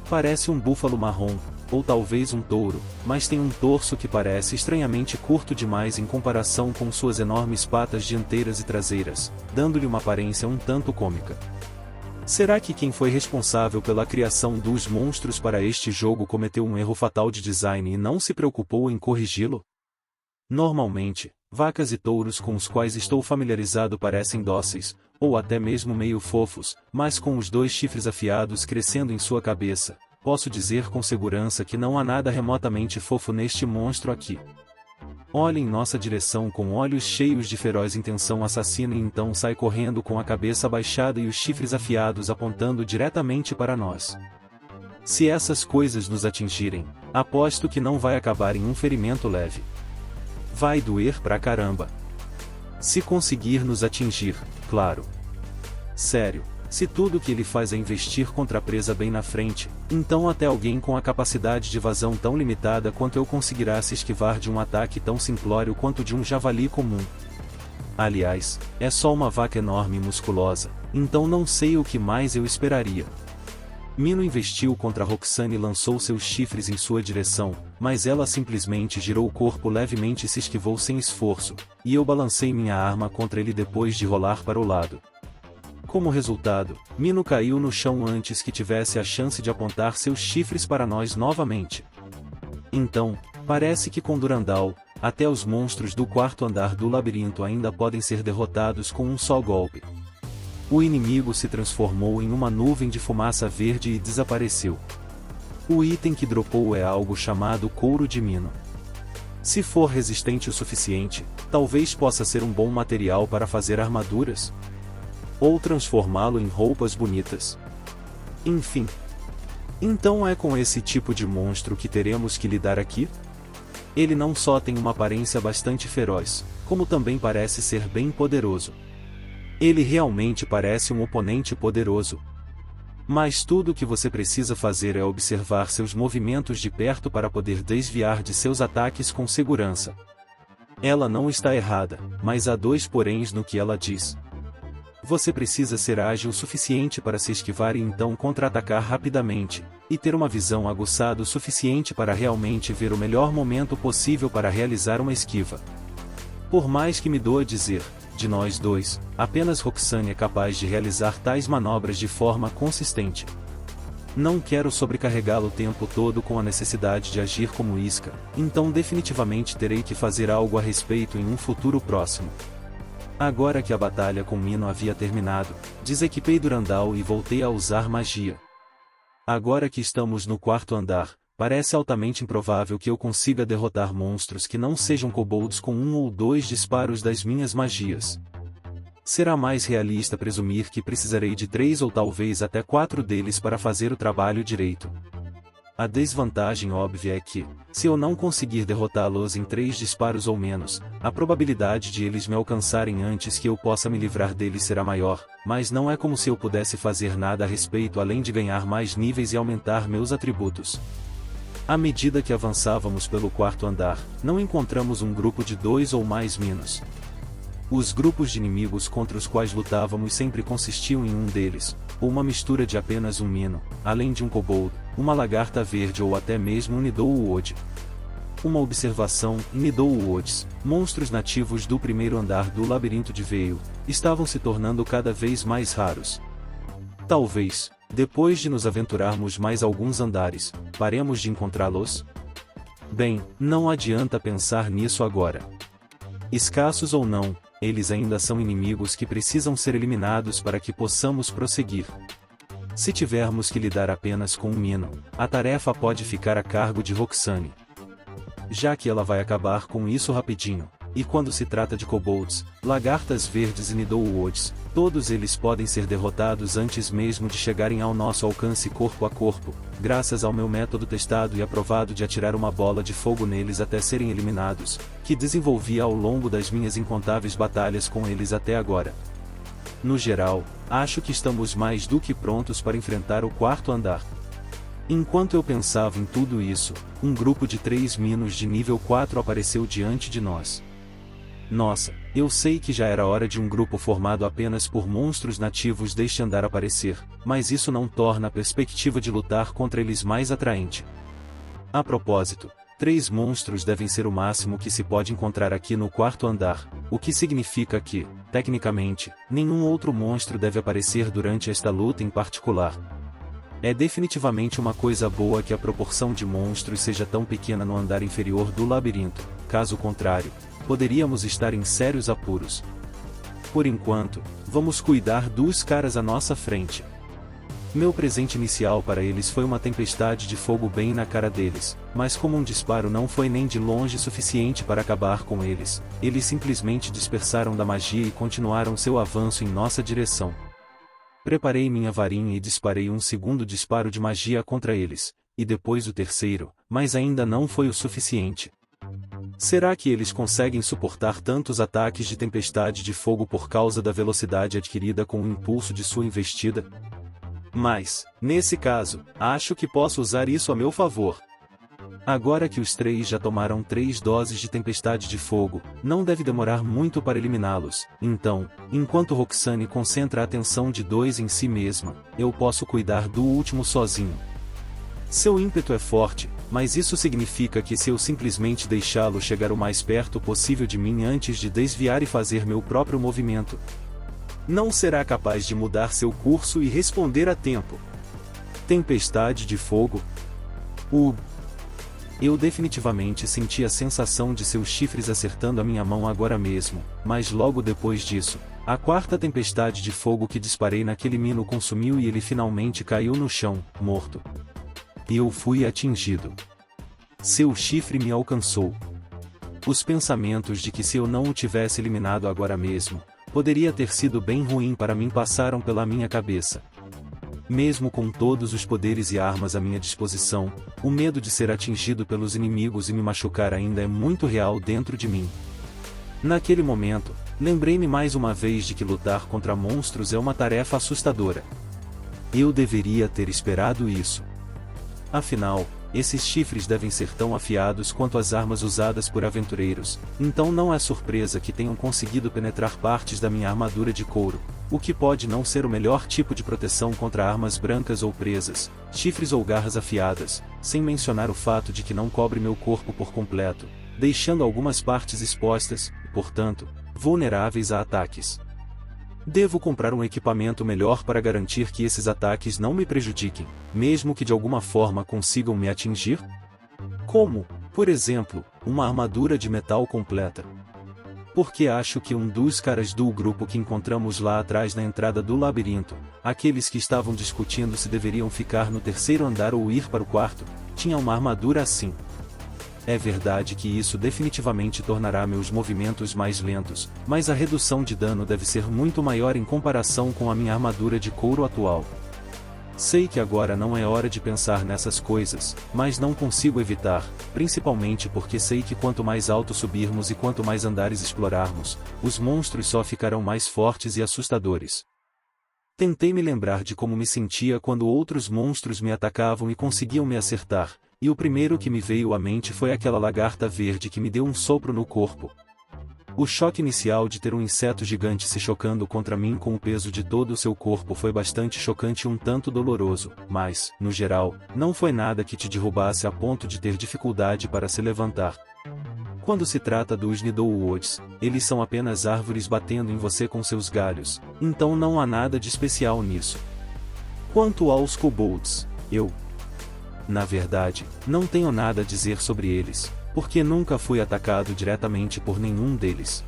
Parece um búfalo marrom, ou talvez um touro, mas tem um torso que parece estranhamente curto demais em comparação com suas enormes patas dianteiras e traseiras, dando-lhe uma aparência um tanto cômica. Será que quem foi responsável pela criação dos monstros para este jogo cometeu um erro fatal de design e não se preocupou em corrigi-lo? Normalmente, Vacas e touros com os quais estou familiarizado parecem dóceis, ou até mesmo meio fofos, mas com os dois chifres afiados crescendo em sua cabeça, posso dizer com segurança que não há nada remotamente fofo neste monstro aqui. Olha em nossa direção com olhos cheios de feroz intenção assassina e então sai correndo com a cabeça baixada e os chifres afiados apontando diretamente para nós. Se essas coisas nos atingirem, aposto que não vai acabar em um ferimento leve. Vai doer pra caramba. Se conseguir nos atingir, claro. Sério, se tudo que ele faz é investir contra a presa bem na frente, então até alguém com a capacidade de evasão tão limitada quanto eu conseguirá se esquivar de um ataque tão simplório quanto de um javali comum. Aliás, é só uma vaca enorme e musculosa, então não sei o que mais eu esperaria. Mino investiu contra Roxane e lançou seus chifres em sua direção, mas ela simplesmente girou o corpo levemente e se esquivou sem esforço, e eu balancei minha arma contra ele depois de rolar para o lado. Como resultado, Mino caiu no chão antes que tivesse a chance de apontar seus chifres para nós novamente. Então, parece que com Durandal, até os monstros do quarto andar do labirinto ainda podem ser derrotados com um só golpe. O inimigo se transformou em uma nuvem de fumaça verde e desapareceu. O item que dropou é algo chamado couro de Mino. Se for resistente o suficiente, talvez possa ser um bom material para fazer armaduras. Ou transformá-lo em roupas bonitas. Enfim. Então é com esse tipo de monstro que teremos que lidar aqui? Ele não só tem uma aparência bastante feroz, como também parece ser bem poderoso. Ele realmente parece um oponente poderoso. Mas tudo o que você precisa fazer é observar seus movimentos de perto para poder desviar de seus ataques com segurança. Ela não está errada, mas há dois poréns no que ela diz. Você precisa ser ágil o suficiente para se esquivar e então contra-atacar rapidamente, e ter uma visão aguçada o suficiente para realmente ver o melhor momento possível para realizar uma esquiva. Por mais que me doa dizer, de nós dois, apenas Roxane é capaz de realizar tais manobras de forma consistente. Não quero sobrecarregá-lo o tempo todo com a necessidade de agir como isca, então definitivamente terei que fazer algo a respeito em um futuro próximo. Agora que a batalha com Mino havia terminado, desequipei Durandal e voltei a usar magia. Agora que estamos no quarto andar, parece altamente improvável que eu consiga derrotar monstros que não sejam kobolds com um ou dois disparos das minhas magias. Será mais realista presumir que precisarei de 3 ou talvez até 4 deles para fazer o trabalho direito. A desvantagem óbvia é que, se eu não conseguir derrotá-los em 3 disparos ou menos, a probabilidade de eles me alcançarem antes que eu possa me livrar deles será maior, mas não é como se eu pudesse fazer nada a respeito além de ganhar mais níveis e aumentar meus atributos. À medida que avançávamos pelo quarto andar, não encontramos um grupo de 2 ou mais minos. Os grupos de inimigos contra os quais lutávamos sempre consistiam em um deles, ou uma mistura de apenas um mino, além de um kobold, uma lagarta verde ou até mesmo um Nidou-Wood. Uma observação: Nidou-Woods, monstros nativos do primeiro andar do labirinto de Veil, estavam se tornando cada vez mais raros. Talvez, depois de nos aventurarmos mais alguns andares, paremos de encontrá-los? Bem, não adianta pensar nisso agora. Escassos ou não, eles ainda são inimigos que precisam ser eliminados para que possamos prosseguir. Se tivermos que lidar apenas com um mino, a tarefa pode ficar a cargo de Roxane. Já que ela vai acabar com isso rapidinho. E quando se trata de kobolds, lagartas verdes e Nidou-Woods, todos eles podem ser derrotados antes mesmo de chegarem ao nosso alcance corpo a corpo, graças ao meu método testado e aprovado de atirar uma bola de fogo neles até serem eliminados, que desenvolvi ao longo das minhas incontáveis batalhas com eles até agora. No geral, acho que estamos mais do que prontos para enfrentar o quarto andar. Enquanto eu pensava em tudo isso, um grupo de 3 minos de nível 4 apareceu diante de nós. Nossa, eu sei que já era hora de um grupo formado apenas por monstros nativos deste andar aparecer, mas isso não torna a perspectiva de lutar contra eles mais atraente. A propósito, 3 monstros devem ser o máximo que se pode encontrar aqui no quarto andar, o que significa que, tecnicamente, nenhum outro monstro deve aparecer durante esta luta em particular. É definitivamente uma coisa boa que a proporção de monstros seja tão pequena no andar inferior do labirinto, caso contrário, poderíamos estar em sérios apuros. Por enquanto, vamos cuidar dos caras à nossa frente. Meu presente inicial para eles foi uma tempestade de fogo bem na cara deles, mas como um disparo não foi nem de longe suficiente para acabar com eles, eles simplesmente dispersaram da magia e continuaram seu avanço em nossa direção. Preparei minha varinha e disparei um segundo disparo de magia contra eles, e depois o terceiro, mas ainda não foi o suficiente. Será que eles conseguem suportar tantos ataques de tempestade de fogo por causa da velocidade adquirida com o impulso de sua investida? Mas, nesse caso, acho que posso usar isso a meu favor. Agora que os três já tomaram 3 doses de tempestade de fogo, não deve demorar muito para eliminá-los. Então, enquanto Roxane concentra a atenção de 2 em si mesma, eu posso cuidar do último sozinho. Seu ímpeto é forte, mas isso significa que se eu simplesmente deixá-lo chegar o mais perto possível de mim antes de desviar e fazer meu próprio movimento, não será capaz de mudar seu curso e responder a tempo. Tempestade de fogo. Eu definitivamente senti a sensação de seus chifres acertando a minha mão agora mesmo, mas logo depois disso, a 4ª tempestade de fogo que disparei naquele mino consumiu e ele finalmente caiu no chão, morto. Eu fui atingido. Seu chifre me alcançou. Os pensamentos de que se eu não o tivesse eliminado agora mesmo, poderia ter sido bem ruim para mim passaram pela minha cabeça. Mesmo com todos os poderes e armas à minha disposição, o medo de ser atingido pelos inimigos e me machucar ainda é muito real dentro de mim. Naquele momento, lembrei-me mais uma vez de que lutar contra monstros é uma tarefa assustadora. Eu deveria ter esperado isso. Afinal, esses chifres devem ser tão afiados quanto as armas usadas por aventureiros, então não é surpresa que tenham conseguido penetrar partes da minha armadura de couro, o que pode não ser o melhor tipo de proteção contra armas brancas ou presas, chifres ou garras afiadas, sem mencionar o fato de que não cobre meu corpo por completo, deixando algumas partes expostas, e, portanto, vulneráveis a ataques. Devo comprar um equipamento melhor para garantir que esses ataques não me prejudiquem, mesmo que de alguma forma consigam me atingir? Como, por exemplo, uma armadura de metal completa. Porque acho que um dos caras do grupo que encontramos lá atrás na entrada do labirinto, aqueles que estavam discutindo se deveriam ficar no 3º andar ou ir para o 4º, tinha uma armadura assim. É verdade que isso definitivamente tornará meus movimentos mais lentos, mas a redução de dano deve ser muito maior em comparação com a minha armadura de couro atual. Sei que agora não é hora de pensar nessas coisas, mas não consigo evitar, principalmente porque sei que quanto mais alto subirmos e quanto mais andares explorarmos, os monstros só ficarão mais fortes e assustadores. Tentei me lembrar de como me sentia quando outros monstros me atacavam e conseguiam me acertar, e o primeiro que me veio à mente foi aquela lagarta verde que me deu um sopro no corpo. O choque inicial de ter um inseto gigante se chocando contra mim com o peso de todo o seu corpo foi bastante chocante e um tanto doloroso, mas, no geral, não foi nada que te derrubasse a ponto de ter dificuldade para se levantar. Quando se trata dos Nidoowoods, eles são apenas árvores batendo em você com seus galhos, então não há nada de especial nisso. Quanto aos kobolds, na verdade, não tenho nada a dizer sobre eles, porque nunca fui atacado diretamente por nenhum deles.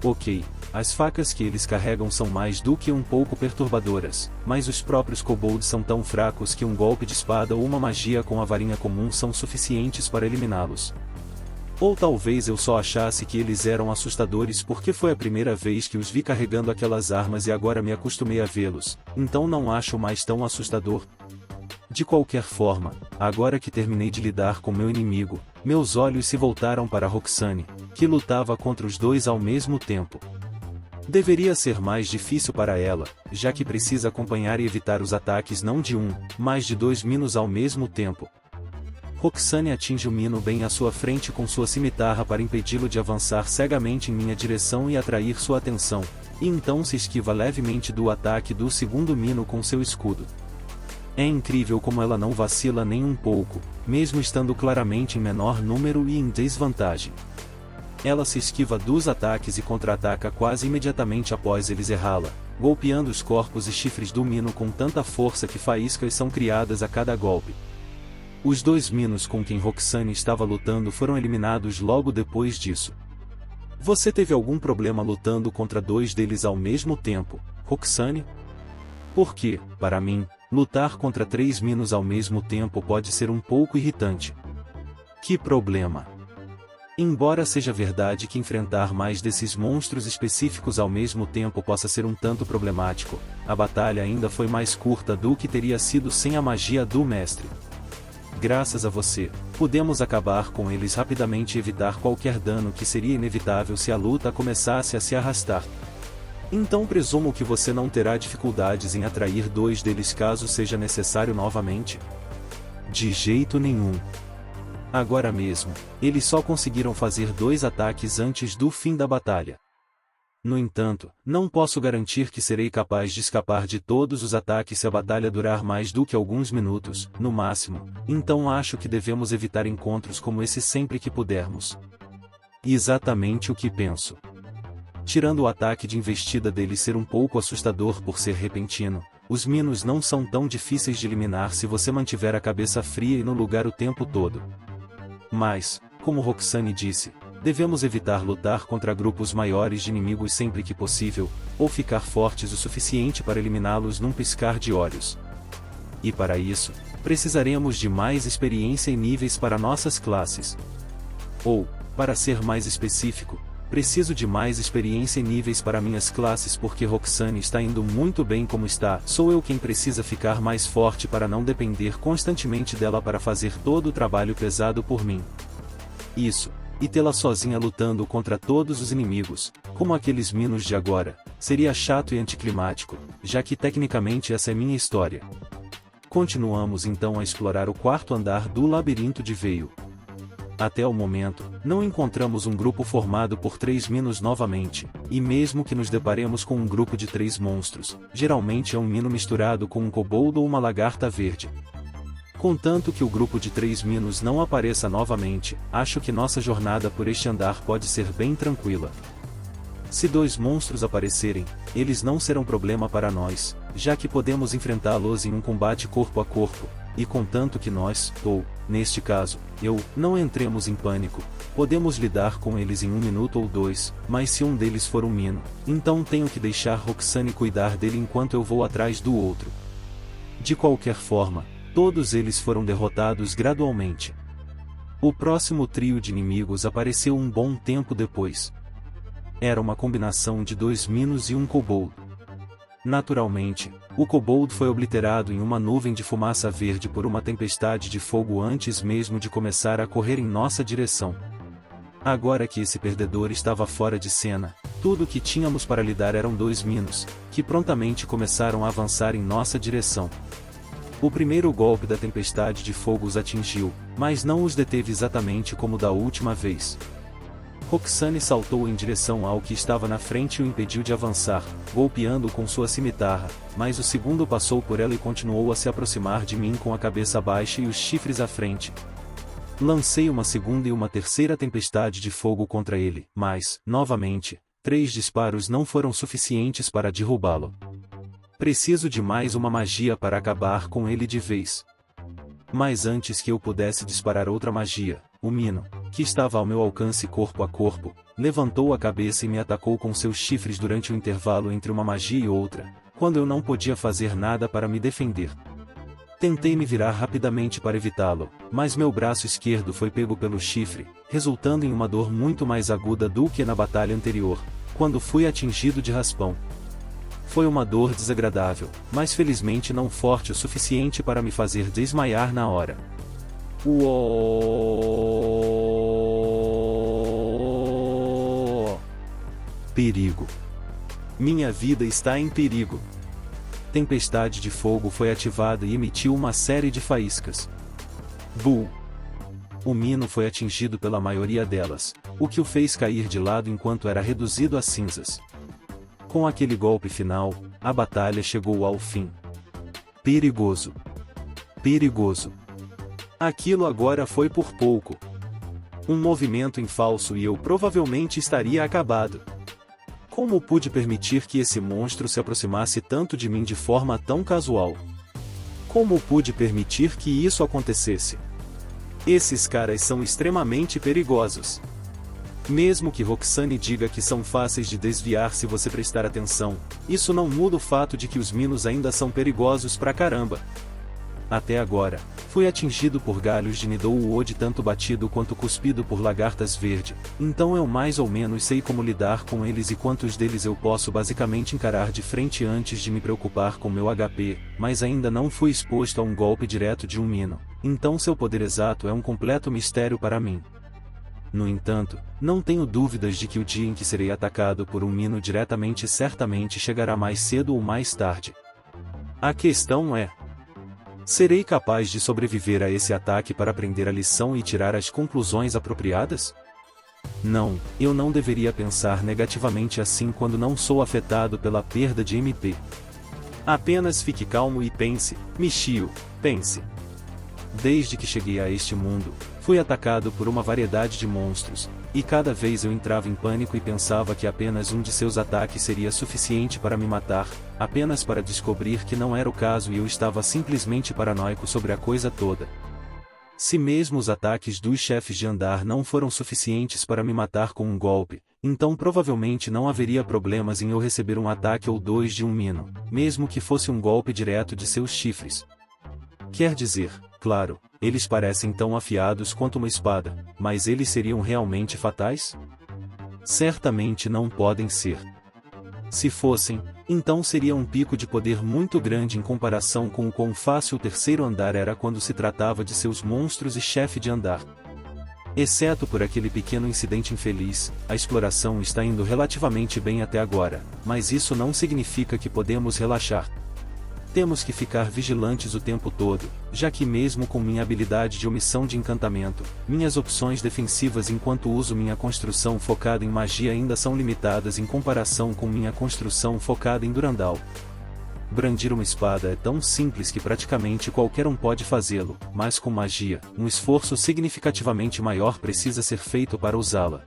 Ok, as facas que eles carregam são mais do que um pouco perturbadoras, mas os próprios kobolds são tão fracos que um golpe de espada ou uma magia com a varinha comum são suficientes para eliminá-los. Ou talvez eu só achasse que eles eram assustadores porque foi a primeira vez que os vi carregando aquelas armas e agora me acostumei a vê-los, então não acho mais tão assustador. De qualquer forma, agora que terminei de lidar com meu inimigo, meus olhos se voltaram para Roxane, que lutava contra os dois ao mesmo tempo. Deveria ser mais difícil para ela, já que precisa acompanhar e evitar os ataques não de um, mas de 2 minos ao mesmo tempo. Roxane atinge o mino bem à sua frente com sua cimitarra para impedi-lo de avançar cegamente em minha direção e atrair sua atenção, e então se esquiva levemente do ataque do segundo mino com seu escudo. É incrível como ela não vacila nem um pouco, mesmo estando claramente em menor número e em desvantagem. Ela se esquiva dos ataques e contra-ataca quase imediatamente após eles errá-la, golpeando os corpos e chifres do mino com tanta força que faíscas são criadas a cada golpe. Os 2 minos com quem Roxane estava lutando foram eliminados logo depois disso. Você teve algum problema lutando contra dois deles ao mesmo tempo, Roxane? Porque, para mim, lutar contra 3 Minos ao mesmo tempo pode ser um pouco irritante. Que problema? Embora seja verdade que enfrentar mais desses monstros específicos ao mesmo tempo possa ser um tanto problemático, a batalha ainda foi mais curta do que teria sido sem a magia do mestre. Graças a você, pudemos acabar com eles rapidamente e evitar qualquer dano que seria inevitável se a luta começasse a se arrastar. Então presumo que você não terá dificuldades em atrair dois deles caso seja necessário novamente? De jeito nenhum. Agora mesmo, eles só conseguiram fazer 2 ataques antes do fim da batalha. No entanto, não posso garantir que serei capaz de escapar de todos os ataques se a batalha durar mais do que alguns minutos, no máximo, então acho que devemos evitar encontros como esse sempre que pudermos. Exatamente o que penso. Tirando o ataque de investida dele ser um pouco assustador por ser repentino, os Minos não são tão difíceis de eliminar se você mantiver a cabeça fria e no lugar o tempo todo. Mas, como Roxane disse, devemos evitar lutar contra grupos maiores de inimigos sempre que possível, ou ficar fortes o suficiente para eliminá-los num piscar de olhos. E para isso, precisaremos de mais experiência e níveis para nossas classes. Ou, para ser mais específico, preciso de mais experiência e níveis para minhas classes porque Roxane está indo muito bem como está, sou eu quem precisa ficar mais forte para não depender constantemente dela para fazer todo o trabalho pesado por mim. Isso. E tê-la sozinha lutando contra todos os inimigos, como aqueles Minos de agora, seria chato e anticlimático, já que tecnicamente essa é minha história. Continuamos então a explorar o 4º andar do labirinto de Veio. Até o momento, não encontramos um grupo formado por 3 Minos novamente, e mesmo que nos deparemos com um grupo de 3 monstros, geralmente é um Mino misturado com um kobold ou uma lagarta verde. Contanto que o grupo de 3 Minos não apareça novamente, acho que nossa jornada por este andar pode ser bem tranquila. Se 2 monstros aparecerem, eles não serão problema para nós, já que podemos enfrentá-los em um combate corpo a corpo, e contanto que nós, ou, neste caso, eu, não entremos em pânico, podemos lidar com eles em 1 minuto ou 2, mas se um deles for um Mino, então tenho que deixar Roxane cuidar dele enquanto eu vou atrás do outro. De qualquer forma, todos eles foram derrotados gradualmente. O próximo trio de inimigos apareceu um bom tempo depois. Era uma combinação de 2 Minos e um kobold. Naturalmente, o kobold foi obliterado em uma nuvem de fumaça verde por uma tempestade de fogo antes mesmo de começar a correr em nossa direção. Agora que esse perdedor estava fora de cena, tudo o que tínhamos para lidar eram 2 Minos, que prontamente começaram a avançar em nossa direção. O primeiro golpe da tempestade de fogo os atingiu, mas não os deteve exatamente como da última vez. Roxane saltou em direção ao que estava na frente e o impediu de avançar, golpeando-o com sua cimitarra, mas o segundo passou por ela e continuou a se aproximar de mim com a cabeça baixa e os chifres à frente. Lancei uma segunda e uma terceira tempestade de fogo contra ele, mas, novamente, 3 disparos não foram suficientes para derrubá-lo. Preciso de mais uma magia para acabar com ele de vez. Mas antes que eu pudesse disparar outra magia, o Mino, que estava ao meu alcance corpo a corpo, levantou a cabeça e me atacou com seus chifres durante o intervalo entre uma magia e outra, quando eu não podia fazer nada para me defender. Tentei me virar rapidamente para evitá-lo, mas meu braço esquerdo foi pego pelo chifre, resultando em uma dor muito mais aguda do que na batalha anterior, quando fui atingido de raspão. Foi uma dor desagradável, mas felizmente não forte o suficiente para me fazer desmaiar na hora. Uou! Perigo! Minha vida está em perigo! Tempestade de fogo foi ativada e emitiu uma série de faíscas. Bull! O Mino foi atingido pela maioria delas, o que o fez cair de lado enquanto era reduzido a cinzas. Com aquele golpe final, a batalha chegou ao fim. Perigoso. Perigoso. Aquilo agora foi por pouco. Um movimento em falso e eu provavelmente estaria acabado. Como pude permitir que esse monstro se aproximasse tanto de mim de forma tão casual? Como pude permitir que isso acontecesse? Esses caras são extremamente perigosos. Mesmo que Roxane diga que são fáceis de desviar se você prestar atenção, isso não muda o fato de que os minos ainda são perigosos pra caramba. Até agora, fui atingido por galhos de Nidowood tanto batido quanto cuspido por lagartas verde, então eu mais ou menos sei como lidar com eles e quantos deles eu posso basicamente encarar de frente antes de me preocupar com meu HP, mas ainda não fui exposto a um golpe direto de um mino, então seu poder exato é um completo mistério para mim. No entanto, não tenho dúvidas de que o dia em que serei atacado por um mino diretamente certamente chegará mais cedo ou mais tarde. A questão é: serei capaz de sobreviver a esse ataque para aprender a lição e tirar as conclusões apropriadas? Não, eu não deveria pensar negativamente assim quando não sou afetado pela perda de MP. Apenas fique calmo e pense, Michio, pense. Desde que cheguei a este mundo, fui atacado por uma variedade de monstros, e cada vez eu entrava em pânico e pensava que apenas um de seus ataques seria suficiente para me matar, apenas para descobrir que não era o caso e eu estava simplesmente paranoico sobre a coisa toda. Se mesmo os ataques dos chefes de andar não foram suficientes para me matar com um golpe, então provavelmente não haveria problemas em eu receber um ataque ou dois de um mino, mesmo que fosse um golpe direto de seus chifres. Quer dizer, claro, eles parecem tão afiados quanto uma espada, mas eles seriam realmente fatais? Certamente não podem ser. Se fossem, então seria um pico de poder muito grande em comparação com o quão fácil o terceiro andar era quando se tratava de seus monstros e chefe de andar. Exceto por aquele pequeno incidente infeliz, a exploração está indo relativamente bem até agora, mas isso não significa que podemos relaxar. Temos que ficar vigilantes o tempo todo, já que mesmo com minha habilidade de omissão de encantamento, minhas opções defensivas enquanto uso minha construção focada em magia ainda são limitadas em comparação com minha construção focada em Durandal. Brandir uma espada é tão simples que praticamente qualquer um pode fazê-lo, mas com magia, um esforço significativamente maior precisa ser feito para usá-la.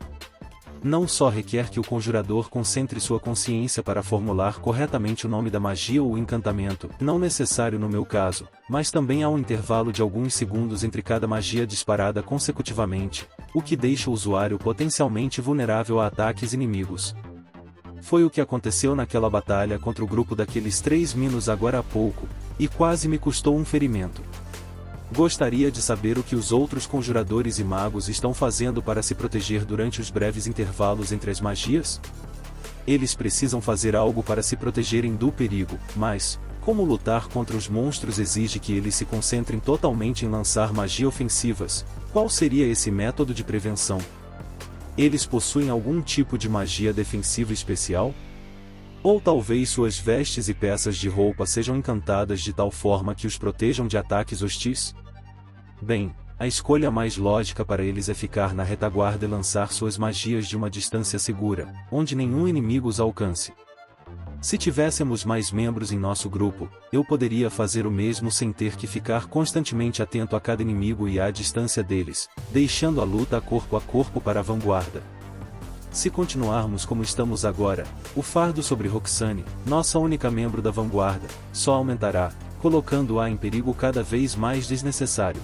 Não só requer que o conjurador concentre sua consciência para formular corretamente o nome da magia ou encantamento, não necessário no meu caso, mas também há um intervalo de alguns segundos entre cada magia disparada consecutivamente, o que deixa o usuário potencialmente vulnerável a ataques inimigos. Foi o que aconteceu naquela batalha contra o grupo daqueles 3 minos agora há pouco, e quase me custou um ferimento. Gostaria de saber o que os outros conjuradores e magos estão fazendo para se proteger durante os breves intervalos entre as magias? Eles precisam fazer algo para se protegerem do perigo, mas, como lutar contra os monstros exige que eles se concentrem totalmente em lançar magia ofensivas, qual seria esse método de prevenção? Eles possuem algum tipo de magia defensiva especial? Ou talvez suas vestes e peças de roupa sejam encantadas de tal forma que os protejam de ataques hostis? Bem, a escolha mais lógica para eles é ficar na retaguarda e lançar suas magias de uma distância segura, onde nenhum inimigo os alcance. Se tivéssemos mais membros em nosso grupo, eu poderia fazer o mesmo sem ter que ficar constantemente atento a cada inimigo e à distância deles, deixando a luta corpo a corpo para a vanguarda. Se continuarmos como estamos agora, o fardo sobre Roxane, nossa única membro da vanguarda, só aumentará, colocando-a em perigo cada vez mais desnecessário.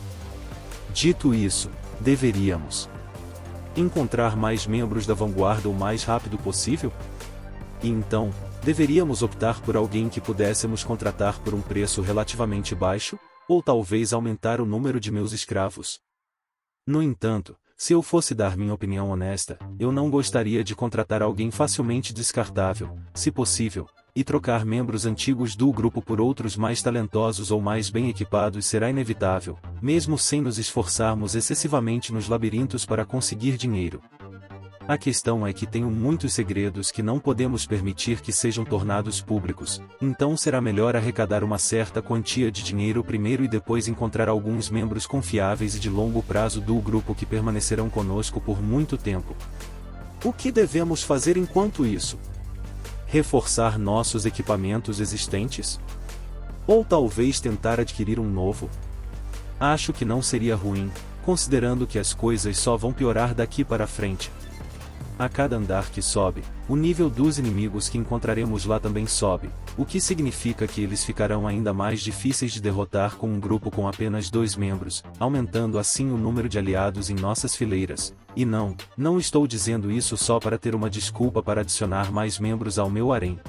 Dito isso, deveríamos encontrar mais membros da vanguarda o mais rápido possível? E então, deveríamos optar por alguém que pudéssemos contratar por um preço relativamente baixo, ou talvez aumentar o número de meus escravos. No entanto, se eu fosse dar minha opinião honesta, eu não gostaria de contratar alguém facilmente descartável, se possível, e trocar membros antigos do grupo por outros mais talentosos ou mais bem equipados será inevitável, mesmo sem nos esforçarmos excessivamente nos labirintos para conseguir dinheiro. A questão é que tenho muitos segredos que não podemos permitir que sejam tornados públicos, então será melhor arrecadar uma certa quantia de dinheiro primeiro e depois encontrar alguns membros confiáveis e de longo prazo do grupo que permanecerão conosco por muito tempo. O que devemos fazer enquanto isso? Reforçar nossos equipamentos existentes? Ou talvez tentar adquirir um novo? Acho que não seria ruim, considerando que as coisas só vão piorar daqui para frente. A cada andar que sobe, o nível dos inimigos que encontraremos lá também sobe, o que significa que eles ficarão ainda mais difíceis de derrotar com um grupo com apenas 2 membros, aumentando assim o número de aliados em nossas fileiras. E não estou dizendo isso só para ter uma desculpa para adicionar mais membros ao meu harém.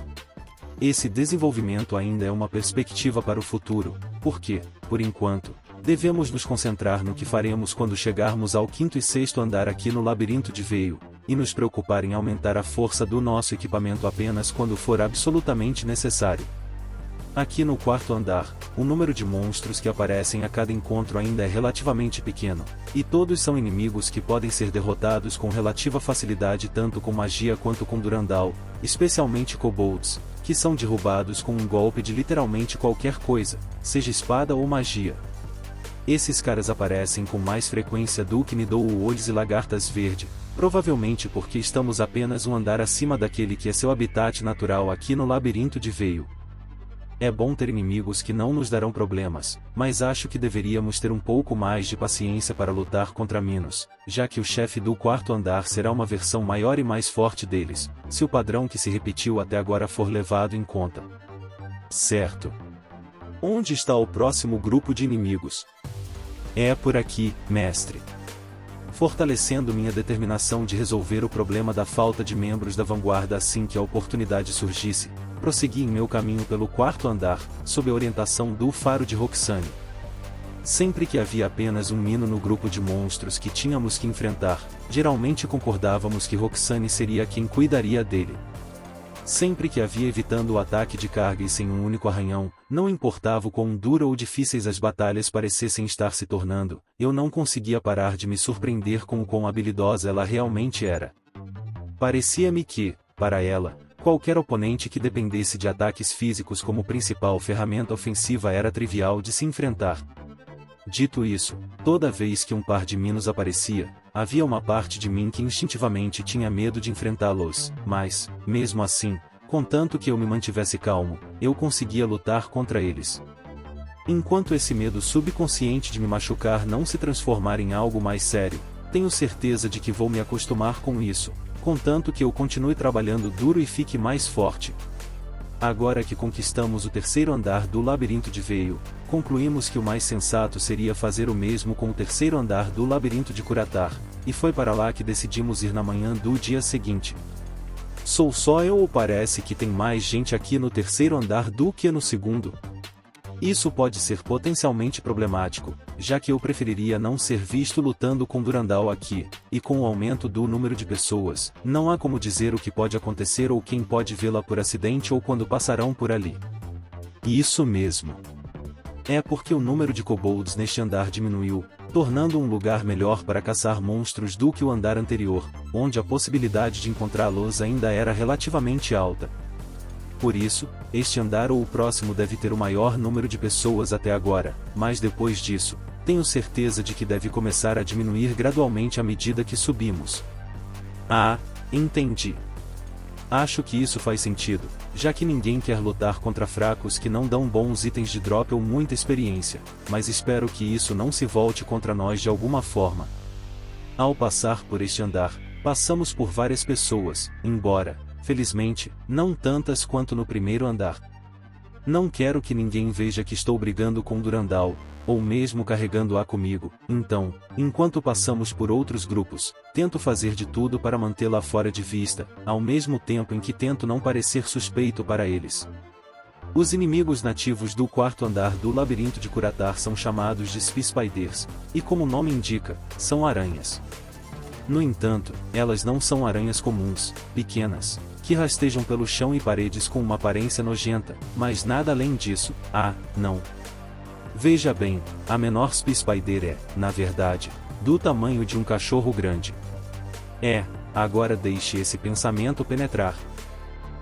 Esse desenvolvimento ainda é uma perspectiva para o futuro, porque, por enquanto, devemos nos concentrar no que faremos quando chegarmos ao 5º e 6º andar aqui no labirinto de Veio, e nos preocupar em aumentar a força do nosso equipamento apenas quando for absolutamente necessário. Aqui no 4º andar, o número de monstros que aparecem a cada encontro ainda é relativamente pequeno, e todos são inimigos que podem ser derrotados com relativa facilidade tanto com magia quanto com Durandal, especialmente kobolds, que são derrubados com um golpe de literalmente qualquer coisa, seja espada ou magia. Esses caras aparecem com mais frequência do que Nidoul-olhos e lagartas verde, provavelmente porque estamos apenas um andar acima daquele que é seu habitat natural aqui no labirinto de Veio. É bom ter inimigos que não nos darão problemas, mas acho que deveríamos ter um pouco mais de paciência para lutar contra Minos, já que o chefe do 4º andar será uma versão maior e mais forte deles, se o padrão que se repetiu até agora for levado em conta. Certo. Onde está o próximo grupo de inimigos? É por aqui, mestre. Fortalecendo minha determinação de resolver o problema da falta de membros da vanguarda assim que a oportunidade surgisse, prossegui em meu caminho pelo 4º andar, sob a orientação do Faro de Roxane. Sempre que havia apenas um Mino no grupo de monstros que tínhamos que enfrentar, geralmente concordávamos que Roxane seria quem cuidaria dele. Sempre que havia evitando o ataque de carga e sem um único arranhão, não importava o quão dura ou difíceis as batalhas parecessem estar se tornando, eu não conseguia parar de me surpreender com o quão habilidosa ela realmente era. Parecia-me que, para ela, qualquer oponente que dependesse de ataques físicos como principal ferramenta ofensiva era trivial de se enfrentar. Dito isso, toda vez que um par de Minos aparecia, havia uma parte de mim que instintivamente tinha medo de enfrentá-los, mas, mesmo assim, contanto que eu me mantivesse calmo, eu conseguia lutar contra eles. Enquanto esse medo subconsciente de me machucar não se transformar em algo mais sério, tenho certeza de que vou me acostumar com isso, contanto que eu continue trabalhando duro e fique mais forte. Agora que conquistamos o 3º andar do labirinto de Veio, concluímos que o mais sensato seria fazer o mesmo com o 3º andar do labirinto de Curatar, e foi para lá que decidimos ir na manhã do dia seguinte. Sou só eu ou parece que tem mais gente aqui no 3º andar do que no 2º? Isso pode ser potencialmente problemático, já que eu preferiria não ser visto lutando com Durandal aqui, e com o aumento do número de pessoas, não há como dizer o que pode acontecer ou quem pode vê-la por acidente ou quando passarão por ali. Isso mesmo. É porque o número de kobolds neste andar diminuiu, tornando um lugar melhor para caçar monstros do que o andar anterior, onde a possibilidade de encontrá-los ainda era relativamente alta. Por isso, este andar ou o próximo deve ter o maior número de pessoas até agora, mas depois disso, tenho certeza de que deve começar a diminuir gradualmente à medida que subimos. Ah, entendi. Acho que isso faz sentido, já que ninguém quer lutar contra fracos que não dão bons itens de drop ou muita experiência, mas espero que isso não se volte contra nós de alguma forma. Ao passar por este andar, passamos por várias pessoas, embora, felizmente, não tantas quanto no 1º andar. Não quero que ninguém veja que estou brigando com Durandal, ou mesmo carregando-a comigo, então, enquanto passamos por outros grupos, tento fazer de tudo para mantê-la fora de vista, ao mesmo tempo em que tento não parecer suspeito para eles. Os inimigos nativos do 4º andar do labirinto de Curatar são chamados de Spiders, e como o nome indica, são aranhas. No entanto, elas não são aranhas comuns, pequenas, que rastejam pelo chão e paredes com uma aparência nojenta, mas nada além disso. Não. Veja bem, a menor Spider é, na verdade, do tamanho de um cachorro grande. Agora deixe esse pensamento penetrar.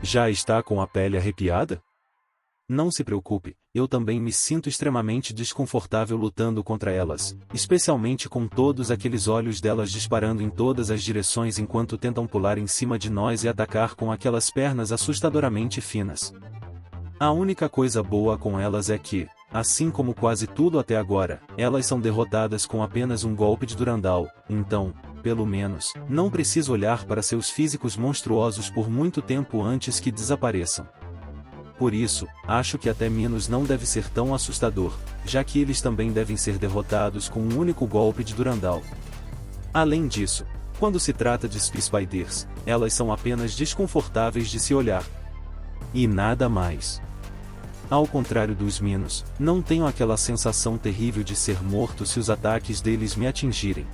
Já está com a pele arrepiada? Não se preocupe, eu também me sinto extremamente desconfortável lutando contra elas, especialmente com todos aqueles olhos delas disparando em todas as direções enquanto tentam pular em cima de nós e atacar com aquelas pernas assustadoramente finas. A única coisa boa com elas é que, assim como quase tudo até agora, elas são derrotadas com apenas um golpe de Durandal, então, pelo menos, não preciso olhar para seus físicos monstruosos por muito tempo antes que desapareçam. Por isso, acho que até Minos não deve ser tão assustador, já que eles também devem ser derrotados com um único golpe de Durandal. Além disso, quando se trata de Spiders, elas são apenas desconfortáveis de se olhar. E nada mais. Ao contrário dos Minos, não tenho aquela sensação terrível de ser morto se os ataques deles me atingirem.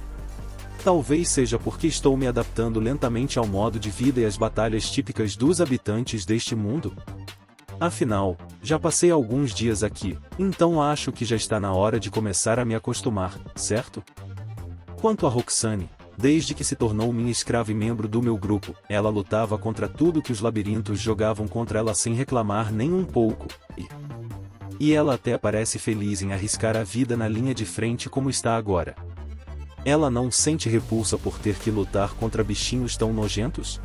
Talvez seja porque estou me adaptando lentamente ao modo de vida e às batalhas típicas dos habitantes deste mundo. Afinal, já passei alguns dias aqui, então acho que já está na hora de começar a me acostumar, certo? Quanto a Roxane, desde que se tornou minha escrava e membro do meu grupo, ela lutava contra tudo que os labirintos jogavam contra ela sem reclamar nem um pouco, e ela até parece feliz em arriscar a vida na linha de frente como está agora. Ela não sente repulsa por ter que lutar contra bichinhos tão nojentos?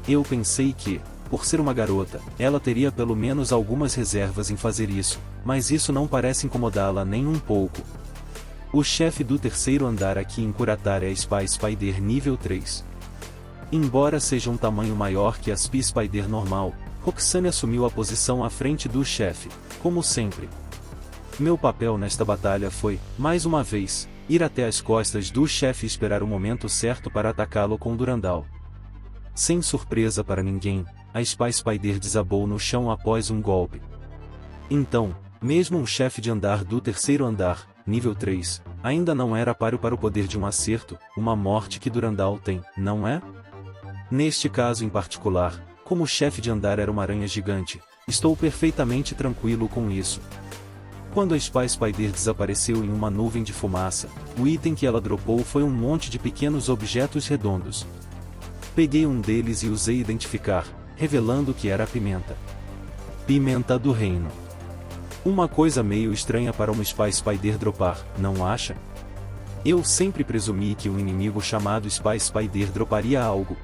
Eu pensei que, por ser uma garota, ela teria pelo menos algumas reservas em fazer isso, mas isso não parece incomodá-la nem um pouco. O chefe do terceiro andar aqui em Curatar é a Spy Spider nível 3. Embora seja um tamanho maior que a Spy Spider normal, Roxane assumiu a posição à frente do chefe, como sempre. Meu papel nesta batalha foi, mais uma vez, ir até as costas do chefe e esperar o momento certo para atacá-lo com Durandal. Sem surpresa para ninguém, a Spy Spider desabou no chão após um golpe. Então, mesmo um chefe de andar do terceiro andar, nível 3, ainda não era páreo para o poder de um acerto, uma morte que Durandal tem, não é? Neste caso em particular, como o chefe de andar era uma aranha gigante, estou perfeitamente tranquilo com isso. Quando a Spy Spider desapareceu em uma nuvem de fumaça, o item que ela dropou foi um monte de pequenos objetos redondos. Peguei um deles e usei identificar, revelando que era a pimenta. Pimenta do reino. Uma coisa meio estranha para uma Spy Spider dropar, não acha? Eu sempre presumi que um inimigo chamado Spy Spider droparia algo.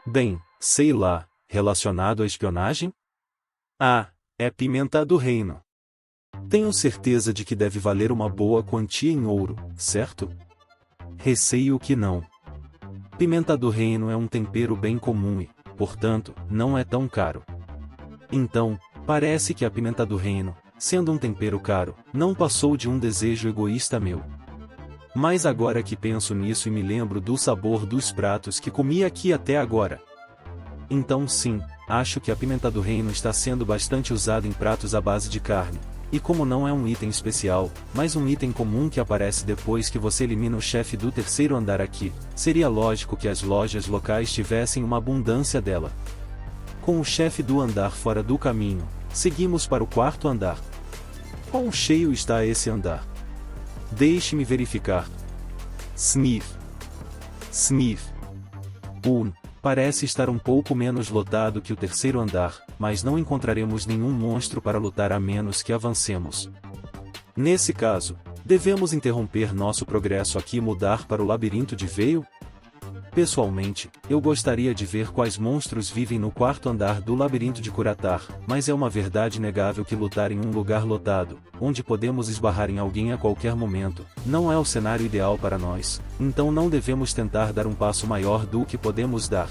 Bem, sei lá, relacionado à espionagem? Ah, é pimenta do reino. Tenho certeza de que deve valer uma boa quantia em ouro, certo? Receio que não. Pimenta do reino é um tempero bem comum e, portanto, não é tão caro. Então, parece que a pimenta do reino, sendo um tempero caro, não passou de um desejo egoísta meu. Mas agora que penso nisso e me lembro do sabor dos pratos que comi aqui até agora. Então sim, acho que a pimenta do reino está sendo bastante usada em pratos à base de carne. E como não é um item especial, mas um item comum que aparece depois que você elimina o chefe do terceiro andar aqui, seria lógico que as lojas locais tivessem uma abundância dela. Com o chefe do andar fora do caminho, seguimos para o quarto andar. Quão cheio está esse andar? Deixe-me verificar. Sniff. Sniff. Parece estar um pouco menos lotado que o terceiro andar, mas não encontraremos nenhum monstro para lutar a menos que avancemos. Nesse caso, devemos interromper nosso progresso aqui e mudar para o labirinto de Veil? Pessoalmente, eu gostaria de ver quais monstros vivem no quarto andar do labirinto de Curatar, mas é uma verdade inegável que lutar em um lugar lotado, onde podemos esbarrar em alguém a qualquer momento, não é o cenário ideal para nós, então não devemos tentar dar um passo maior do que podemos dar.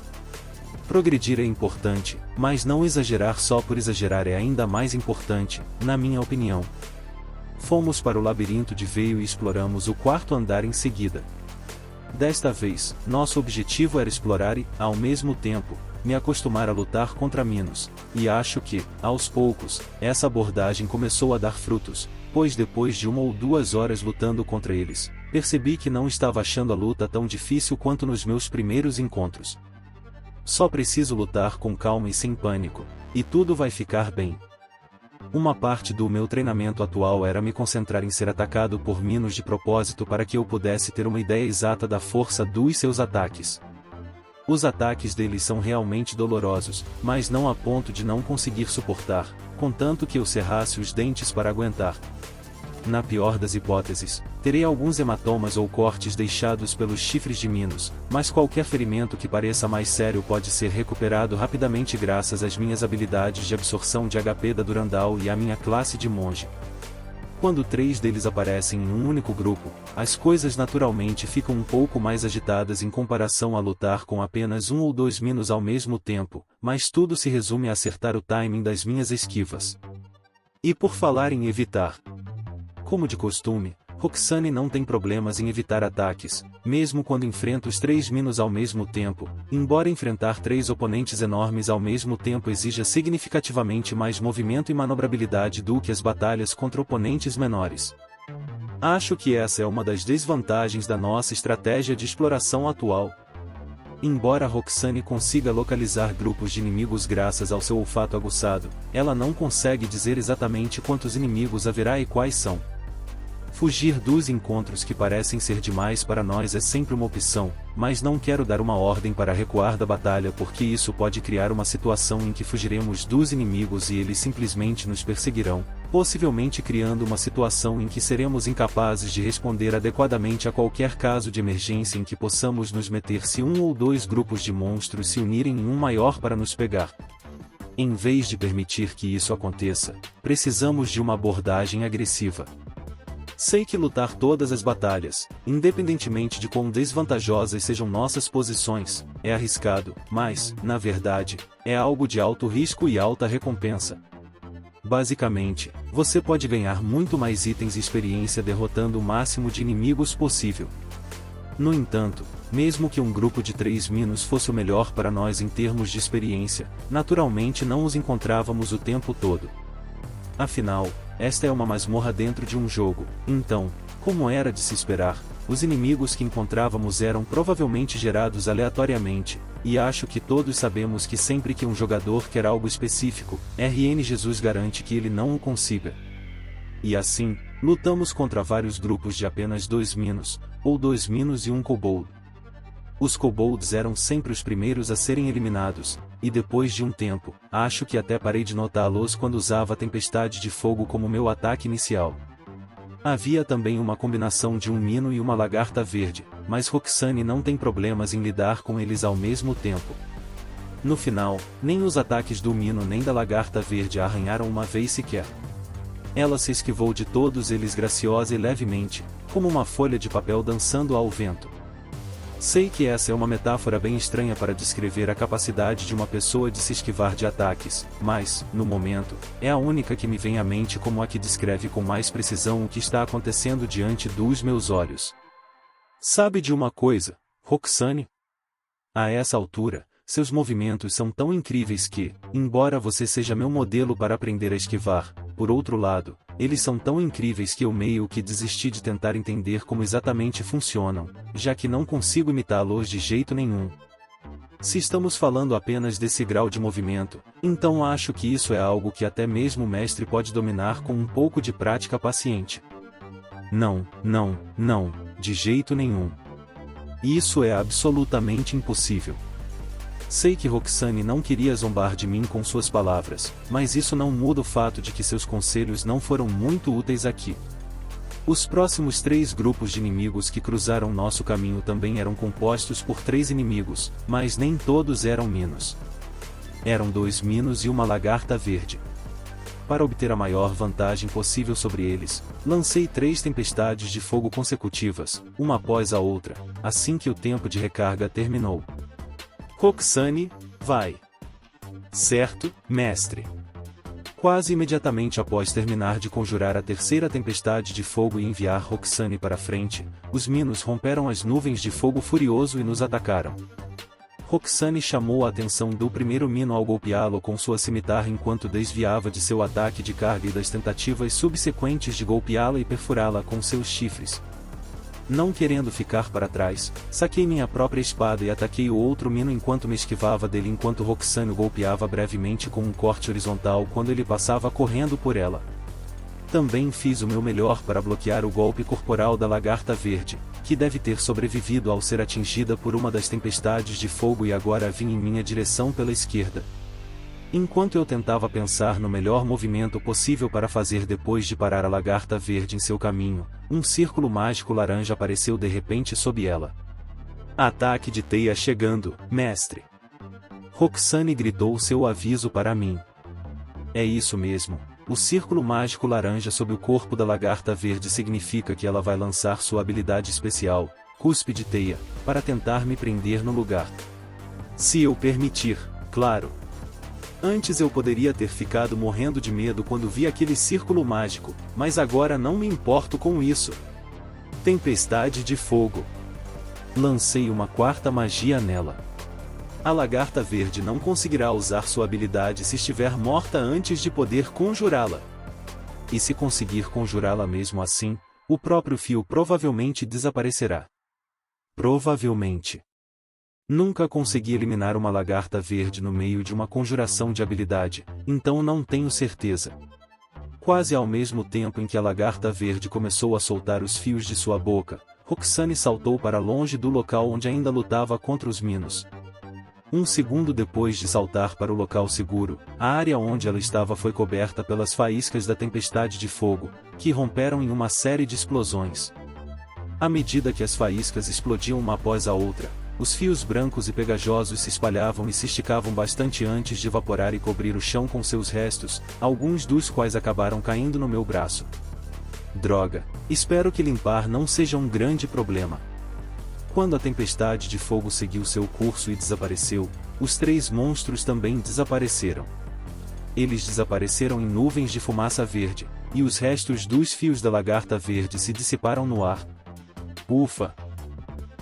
Progredir é importante, mas não exagerar só por exagerar é ainda mais importante, na minha opinião. Fomos para o labirinto de Veil e exploramos o quarto andar em seguida. Desta vez, nosso objetivo era explorar e, ao mesmo tempo, me acostumar a lutar contra Minos, e acho que, aos poucos, essa abordagem começou a dar frutos, pois depois de 1 ou 2 horas lutando contra eles, percebi que não estava achando a luta tão difícil quanto nos meus primeiros encontros. Só preciso lutar com calma e sem pânico, e tudo vai ficar bem. Uma parte do meu treinamento atual era me concentrar em ser atacado por Minos de propósito para que eu pudesse ter uma ideia exata da força dos seus ataques. Os ataques deles são realmente dolorosos, mas não a ponto de não conseguir suportar, contanto que eu cerrasse os dentes para aguentar. Na pior das hipóteses, terei alguns hematomas ou cortes deixados pelos chifres de Minos, mas qualquer ferimento que pareça mais sério pode ser recuperado rapidamente graças às minhas habilidades de absorção de HP da Durandal e à minha classe de monge. Quando 3 deles aparecem em um único grupo, as coisas naturalmente ficam um pouco mais agitadas em comparação a lutar com apenas 1 ou 2 minos ao mesmo tempo, mas tudo se resume a acertar o timing das minhas esquivas. E por falar em evitar, como de costume, Roxane não tem problemas em evitar ataques, mesmo quando enfrenta os 3 minos ao mesmo tempo, embora enfrentar 3 oponentes enormes ao mesmo tempo exija significativamente mais movimento e manobrabilidade do que as batalhas contra oponentes menores. Acho que essa é uma das desvantagens da nossa estratégia de exploração atual. Embora Roxane consiga localizar grupos de inimigos graças ao seu olfato aguçado, ela não consegue dizer exatamente quantos inimigos haverá e quais são. Fugir dos encontros que parecem ser demais para nós é sempre uma opção, mas não quero dar uma ordem para recuar da batalha porque isso pode criar uma situação em que fugiremos dos inimigos e eles simplesmente nos perseguirão, possivelmente criando uma situação em que seremos incapazes de responder adequadamente a qualquer caso de emergência em que possamos nos meter se 1 ou 2 grupos de monstros se unirem em um maior para nos pegar. Em vez de permitir que isso aconteça, precisamos de uma abordagem agressiva. Sei que lutar todas as batalhas, independentemente de quão desvantajosas sejam nossas posições, é arriscado, mas, na verdade, é algo de alto risco e alta recompensa. Basicamente, você pode ganhar muito mais itens e experiência derrotando o máximo de inimigos possível. No entanto, mesmo que um grupo de 3 minos fosse o melhor para nós em termos de experiência, naturalmente não os encontrávamos o tempo todo. Afinal, esta é uma masmorra dentro de um jogo, então, como era de se esperar, os inimigos que encontrávamos eram provavelmente gerados aleatoriamente, e acho que todos sabemos que sempre que um jogador quer algo específico, RN Jesus garante que ele não o consiga. E assim, lutamos contra vários grupos de apenas 2 minos, ou 2 minos e um kobold. Os kobolds eram sempre os primeiros a serem eliminados, e depois de um tempo, acho que até parei de notá-los quando usava a tempestade de fogo como meu ataque inicial. Havia também uma combinação de um mino e uma lagarta verde, mas Roxane não tem problemas em lidar com eles ao mesmo tempo. No final, nem os ataques do mino nem da lagarta verde a arranharam uma vez sequer. Ela se esquivou de todos eles graciosa e levemente, como uma folha de papel dançando ao vento. Sei que essa é uma metáfora bem estranha para descrever a capacidade de uma pessoa de se esquivar de ataques, mas, no momento, é a única que me vem à mente como a que descreve com mais precisão o que está acontecendo diante dos meus olhos. Sabe de uma coisa, Roxane? A essa altura, seus movimentos são tão incríveis que, embora você seja meu modelo para aprender a esquivar, por outro lado, eles são tão incríveis que eu meio que desisti de tentar entender como exatamente funcionam, já que não consigo imitá-los de jeito nenhum. Se estamos falando apenas desse grau de movimento, então acho que isso é algo que até mesmo o mestre pode dominar com um pouco de prática paciente. Não, de jeito nenhum. Isso é absolutamente impossível. Sei que Roxane não queria zombar de mim com suas palavras, mas isso não muda o fato de que seus conselhos não foram muito úteis aqui. Os próximos 3 grupos de inimigos que cruzaram nosso caminho também eram compostos por 3 inimigos, mas nem todos eram minos. Eram 2 minos e uma lagarta verde. Para obter a maior vantagem possível sobre eles, lancei 3 tempestades de fogo consecutivas, uma após a outra, assim que o tempo de recarga terminou. Roxane, vai. Certo, mestre. Quase imediatamente após terminar de conjurar a 3ª tempestade de fogo e enviar Roxane para frente, os minos romperam as nuvens de fogo furioso e nos atacaram. Roxane chamou a atenção do primeiro mino ao golpeá-lo com sua cimitarra enquanto desviava de seu ataque de carga e das tentativas subsequentes de golpeá-la e perfurá-la com seus chifres. Não querendo ficar para trás, saquei minha própria espada e ataquei o outro mino enquanto me esquivava dele enquanto Roxane o golpeava brevemente com um corte horizontal quando ele passava correndo por ela. Também fiz o meu melhor para bloquear o golpe corporal da lagarta verde, que deve ter sobrevivido ao ser atingida por uma das tempestades de fogo e agora vinha em minha direção pela esquerda. Enquanto eu tentava pensar no melhor movimento possível para fazer depois de parar a lagarta verde em seu caminho, um círculo mágico laranja apareceu de repente sob ela. Ataque de teia chegando, mestre! Roxane gritou seu aviso para mim. É isso mesmo, O círculo mágico laranja sob o corpo da lagarta verde significa que ela vai lançar sua habilidade especial, Cúspide Teia, para tentar me prender no lugar. Se eu permitir, claro. Antes eu poderia ter ficado morrendo de medo quando vi aquele círculo mágico, mas agora não me importo com isso. Tempestade de fogo. Lancei uma quarta magia nela. A lagarta verde não conseguirá usar sua habilidade se estiver morta antes de poder conjurá-la. E se conseguir conjurá-la mesmo assim, o próprio fio provavelmente desaparecerá. Provavelmente. Nunca consegui eliminar uma lagarta verde no meio de uma conjuração de habilidade, então não tenho certeza. Quase ao mesmo tempo em que a lagarta verde começou a soltar os fios de sua boca, Roxane saltou para longe do local onde ainda lutava contra os Minos. Um segundo depois de saltar para o local seguro, a área onde ela estava foi coberta pelas faíscas da tempestade de fogo, que romperam em uma série de explosões. À medida que as faíscas explodiam uma após a outra, os fios brancos e pegajosos se espalhavam e se esticavam bastante antes de evaporar e cobrir o chão com seus restos, alguns dos quais acabaram caindo no meu braço. Droga, espero que limpar não seja um grande problema. Quando a tempestade de fogo seguiu seu curso e desapareceu, os 3 monstros também desapareceram. Eles desapareceram em nuvens de fumaça verde, e os restos dos fios da lagarta verde se dissiparam no ar. Ufa!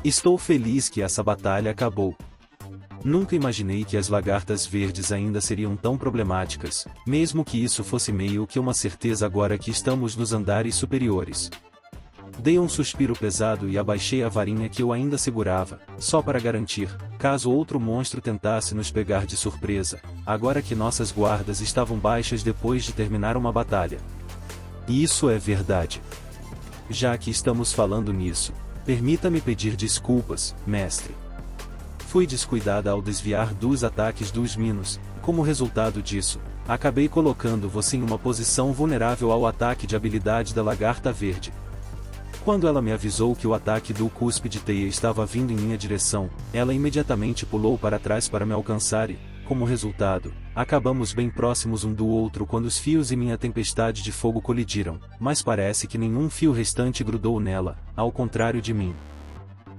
Estou feliz que essa batalha acabou. Nunca imaginei que as lagartas verdes ainda seriam tão problemáticas, mesmo que isso fosse meio que uma certeza agora que estamos nos andares superiores. Dei um suspiro pesado e abaixei a varinha que eu ainda segurava, só para garantir, caso outro monstro tentasse nos pegar de surpresa, agora que nossas guardas estavam baixas depois de terminar uma batalha. E isso é verdade. Já que estamos falando nisso, permita-me pedir desculpas, mestre. Fui descuidada ao desviar dos ataques dos Minos, como resultado disso, acabei colocando você em uma posição vulnerável ao ataque de habilidade da lagarta verde. Quando ela me avisou que o ataque do Cúspide Teia estava vindo em minha direção, ela imediatamente pulou para trás para me alcançar e, como resultado, acabamos bem próximos um do outro quando os fios e minha tempestade de fogo colidiram, mas parece que nenhum fio restante grudou nela, ao contrário de mim.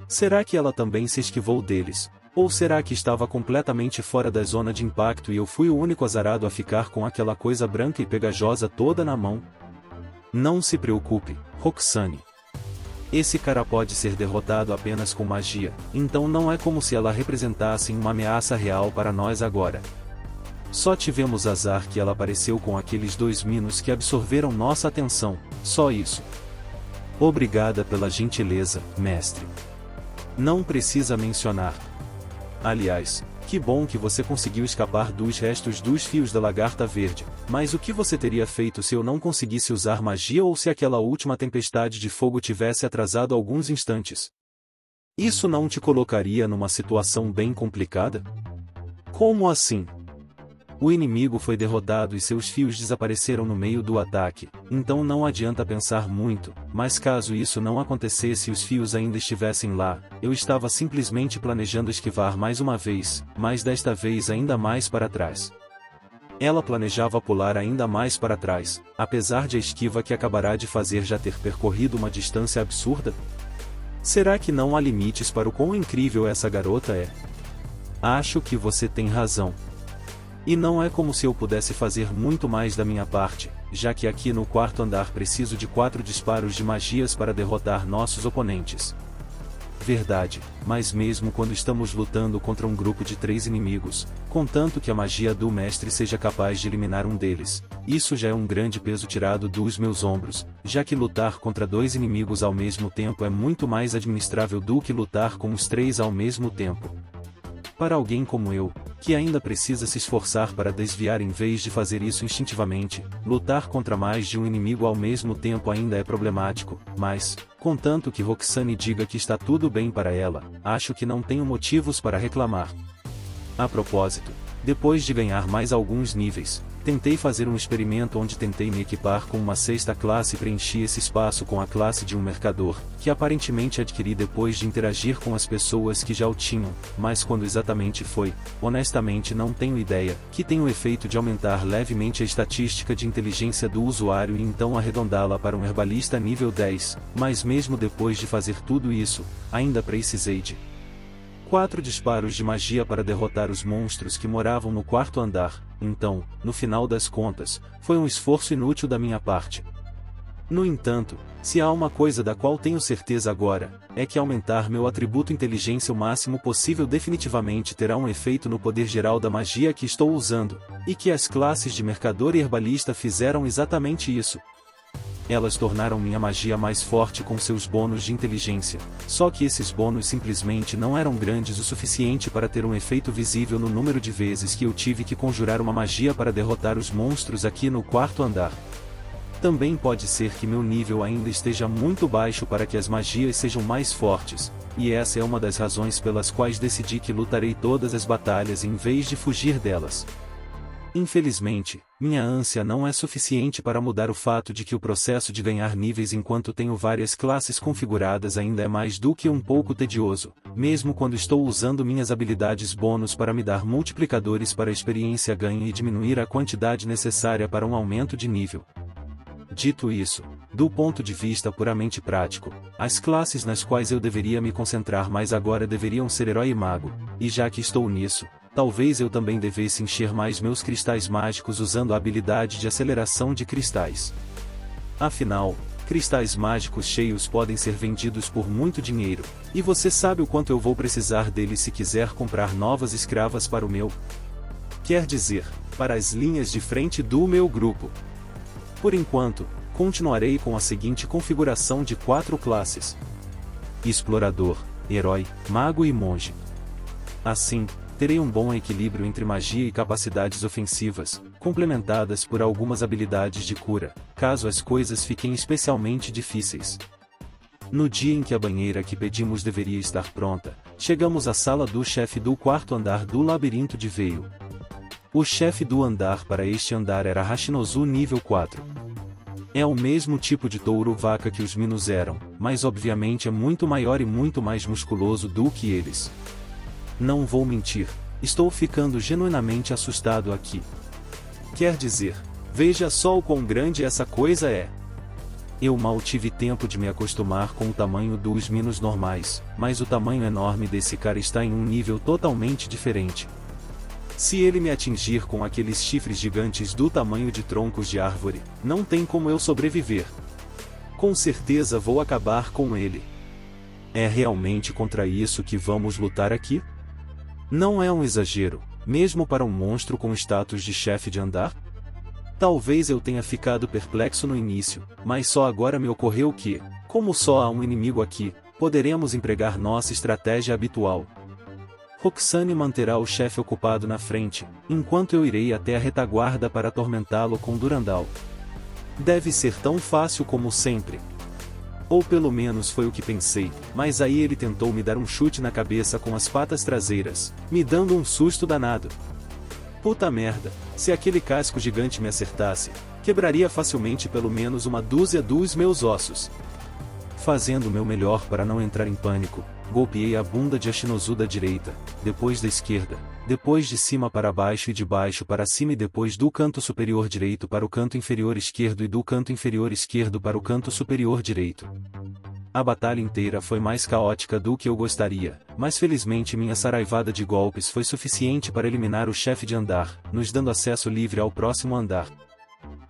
Será que ela também se esquivou deles? Ou será que estava completamente fora da zona de impacto e eu fui o único azarado a ficar com aquela coisa branca e pegajosa toda na mão? Não se preocupe, Roxane. Esse cara pode ser derrotado apenas com magia, então não é como se ela representasse uma ameaça real para nós agora. Só tivemos azar que ela apareceu com aqueles 2 Minos que absorveram nossa atenção, só isso. Obrigada pela gentileza, mestre. Não precisa mencionar. Aliás, que bom que você conseguiu escapar dos restos dos fios da lagarta verde, mas o que você teria feito se eu não conseguisse usar magia ou se aquela última tempestade de fogo tivesse atrasado alguns instantes? Isso não te colocaria numa situação bem complicada? Como assim? O inimigo foi derrotado e seus fios desapareceram no meio do ataque, então não adianta pensar muito, mas caso isso não acontecesse e os fios ainda estivessem lá, eu estava simplesmente planejando esquivar mais uma vez, mas desta vez ainda mais para trás. Ela planejava pular ainda mais para trás, apesar de a esquiva que acabará de fazer já ter percorrido uma distância absurda? Será que não há limites para o quão incrível essa garota é? Acho que você tem razão. E não é como se eu pudesse fazer muito mais da minha parte, já que aqui no 4º andar preciso de 4 disparos de magias para derrotar nossos oponentes. Verdade, mas mesmo quando estamos lutando contra um grupo de 3 inimigos, contanto que a magia do mestre seja capaz de eliminar um deles, isso já é um grande peso tirado dos meus ombros, já que lutar contra 2 inimigos ao mesmo tempo é muito mais administrável do que lutar com os 3 ao mesmo tempo. Para alguém como eu, que ainda precisa se esforçar para desviar em vez de fazer isso instintivamente, lutar contra mais de um inimigo ao mesmo tempo ainda é problemático, mas, contanto que Roxane diga que está tudo bem para ela, acho que não tenho motivos para reclamar. A propósito, Depois de ganhar mais alguns níveis, tentei fazer um experimento onde tentei me equipar com uma sexta classe e preenchi esse espaço com a classe de um mercador, que aparentemente adquiri depois de interagir com as pessoas que já o tinham, mas quando exatamente foi, honestamente não tenho ideia, que tem o efeito de aumentar levemente a estatística de inteligência do usuário e então arredondá-la para um herbalista nível 10, mas mesmo depois de fazer tudo isso, ainda precisei de 4 disparos de magia para derrotar os monstros que moravam no quarto andar, então, no final das contas, foi um esforço inútil da minha parte. No entanto, se há uma coisa da qual tenho certeza agora, é que aumentar meu atributo inteligência o máximo possível definitivamente terá um efeito no poder geral da magia que estou usando, e que as classes de mercador e herbalista fizeram exatamente isso. Elas tornaram minha magia mais forte com seus bônus de inteligência, só que esses bônus simplesmente não eram grandes o suficiente para ter um efeito visível no número de vezes que eu tive que conjurar uma magia para derrotar os monstros aqui no quarto andar. Também pode ser que meu nível ainda esteja muito baixo para que as magias sejam mais fortes, e essa é uma das razões pelas quais decidi que lutarei todas as batalhas em vez de fugir delas. Infelizmente, minha ânsia não é suficiente para mudar o fato de que o processo de ganhar níveis enquanto tenho várias classes configuradas ainda é mais do que um pouco tedioso, mesmo quando estou usando minhas habilidades bônus para me dar multiplicadores para a experiência ganha e diminuir a quantidade necessária para um aumento de nível. Dito isso, do ponto de vista puramente prático, as classes nas quais eu deveria me concentrar mais agora deveriam ser herói e mago, e já que estou nisso, talvez eu também devesse encher mais meus cristais mágicos usando a habilidade de aceleração de cristais. Afinal, cristais mágicos cheios podem ser vendidos por muito dinheiro, e você sabe o quanto eu vou precisar deles se quiser comprar novas escravas para o meu. Quer dizer, para as linhas de frente do meu grupo. Por enquanto, continuarei com a seguinte configuração de 4 classes: Explorador, Herói, Mago e Monge. Assim, terei um bom equilíbrio entre magia e capacidades ofensivas, complementadas por algumas habilidades de cura, caso as coisas fiquem especialmente difíceis. No dia em que a banheira que pedimos deveria estar pronta, chegamos à sala do chefe do quarto andar do labirinto de Veio. O chefe do andar para este andar era Hashinozu nível 4. É o mesmo tipo de touro-vaca que os Minos eram, mas obviamente é muito maior e muito mais musculoso do que eles. Não vou mentir, estou ficando genuinamente assustado aqui. Quer dizer, veja só o quão grande essa coisa é. Eu mal tive tempo de me acostumar com o tamanho dos Minos normais, mas o tamanho enorme desse cara está em um nível totalmente diferente. Se ele me atingir com aqueles chifres gigantes do tamanho de troncos de árvore, não tem como eu sobreviver. Com certeza vou acabar com ele. É realmente contra isso que vamos lutar aqui? Não é um exagero, mesmo para um monstro com status de chefe de andar? Talvez eu tenha ficado perplexo no início, mas só agora me ocorreu que, como só há um inimigo aqui, poderemos empregar nossa estratégia habitual. Roxane manterá o chefe ocupado na frente, enquanto eu irei até a retaguarda para atormentá-lo com Durandal. Deve ser tão fácil como sempre. Ou pelo menos foi o que pensei, mas aí ele tentou me dar um chute na cabeça com as patas traseiras, me dando um susto danado. Puta merda, se aquele casco gigante me acertasse, quebraria facilmente pelo menos uma dúzia dos meus ossos. Fazendo o meu melhor para não entrar em pânico, golpeei a bunda de Hashinozu da direita, depois da esquerda, depois de cima para baixo e de baixo para cima e depois do canto superior direito para o canto inferior esquerdo e do canto inferior esquerdo para o canto superior direito. A batalha inteira foi mais caótica do que eu gostaria, mas felizmente minha saraivada de golpes foi suficiente para eliminar o chefe de andar, nos dando acesso livre ao próximo andar.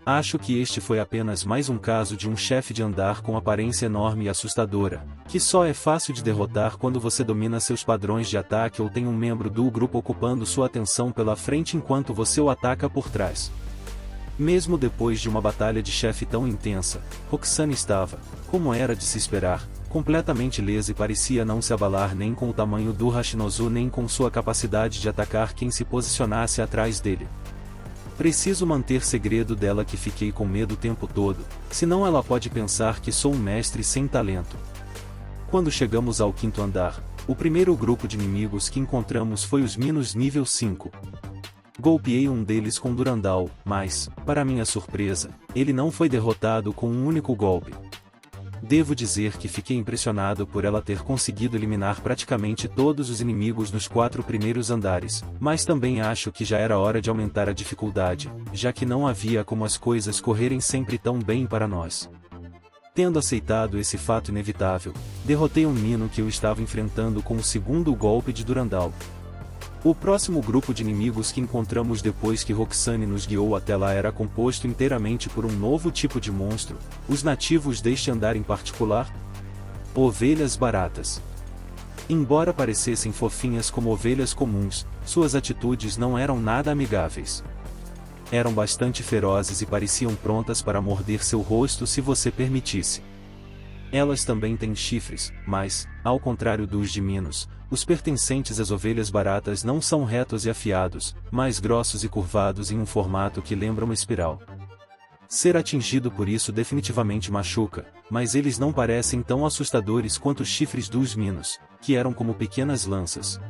Acho que este foi apenas mais um caso de um chefe de andar com aparência enorme e assustadora, que só é fácil de derrotar quando você domina seus padrões de ataque ou tem um membro do grupo ocupando sua atenção pela frente enquanto você o ataca por trás. Mesmo depois de uma batalha de chefe tão intensa, Roxane estava, como era de se esperar, completamente ilesa e parecia não se abalar nem com o tamanho do Hashinozu nem com sua capacidade de atacar quem se posicionasse atrás dele. Preciso manter segredo dela que fiquei com medo o tempo todo, senão ela pode pensar que sou um mestre sem talento. Quando chegamos ao quinto andar, o primeiro grupo de inimigos que encontramos foi os Minos nível 5. Golpeei um deles com Durandal, mas, para minha surpresa, ele não foi derrotado com um único golpe. Devo dizer que fiquei impressionado por ela ter conseguido eliminar praticamente todos os inimigos nos 4 primeiros andares, mas também acho que já era hora de aumentar a dificuldade, já que não havia como as coisas correrem sempre tão bem para nós. Tendo aceitado esse fato inevitável, derrotei um Mino que eu estava enfrentando com o segundo golpe de Durandal. O próximo grupo de inimigos que encontramos depois que Roxane nos guiou até lá era composto inteiramente por um novo tipo de monstro, os nativos deste andar em particular, ovelhas baratas. Embora parecessem fofinhas como ovelhas comuns, suas atitudes não eram nada amigáveis. Eram bastante ferozes e pareciam prontas para morder seu rosto se você permitisse. Elas também têm chifres, mas, ao contrário dos de Minos, os pertencentes às ovelhas baratas não são retos e afiados, mas grossos e curvados em um formato que lembra uma espiral. Ser atingido por isso definitivamente machuca, mas eles não parecem tão assustadores quanto os chifres dos Minos, que eram como pequenas lanças.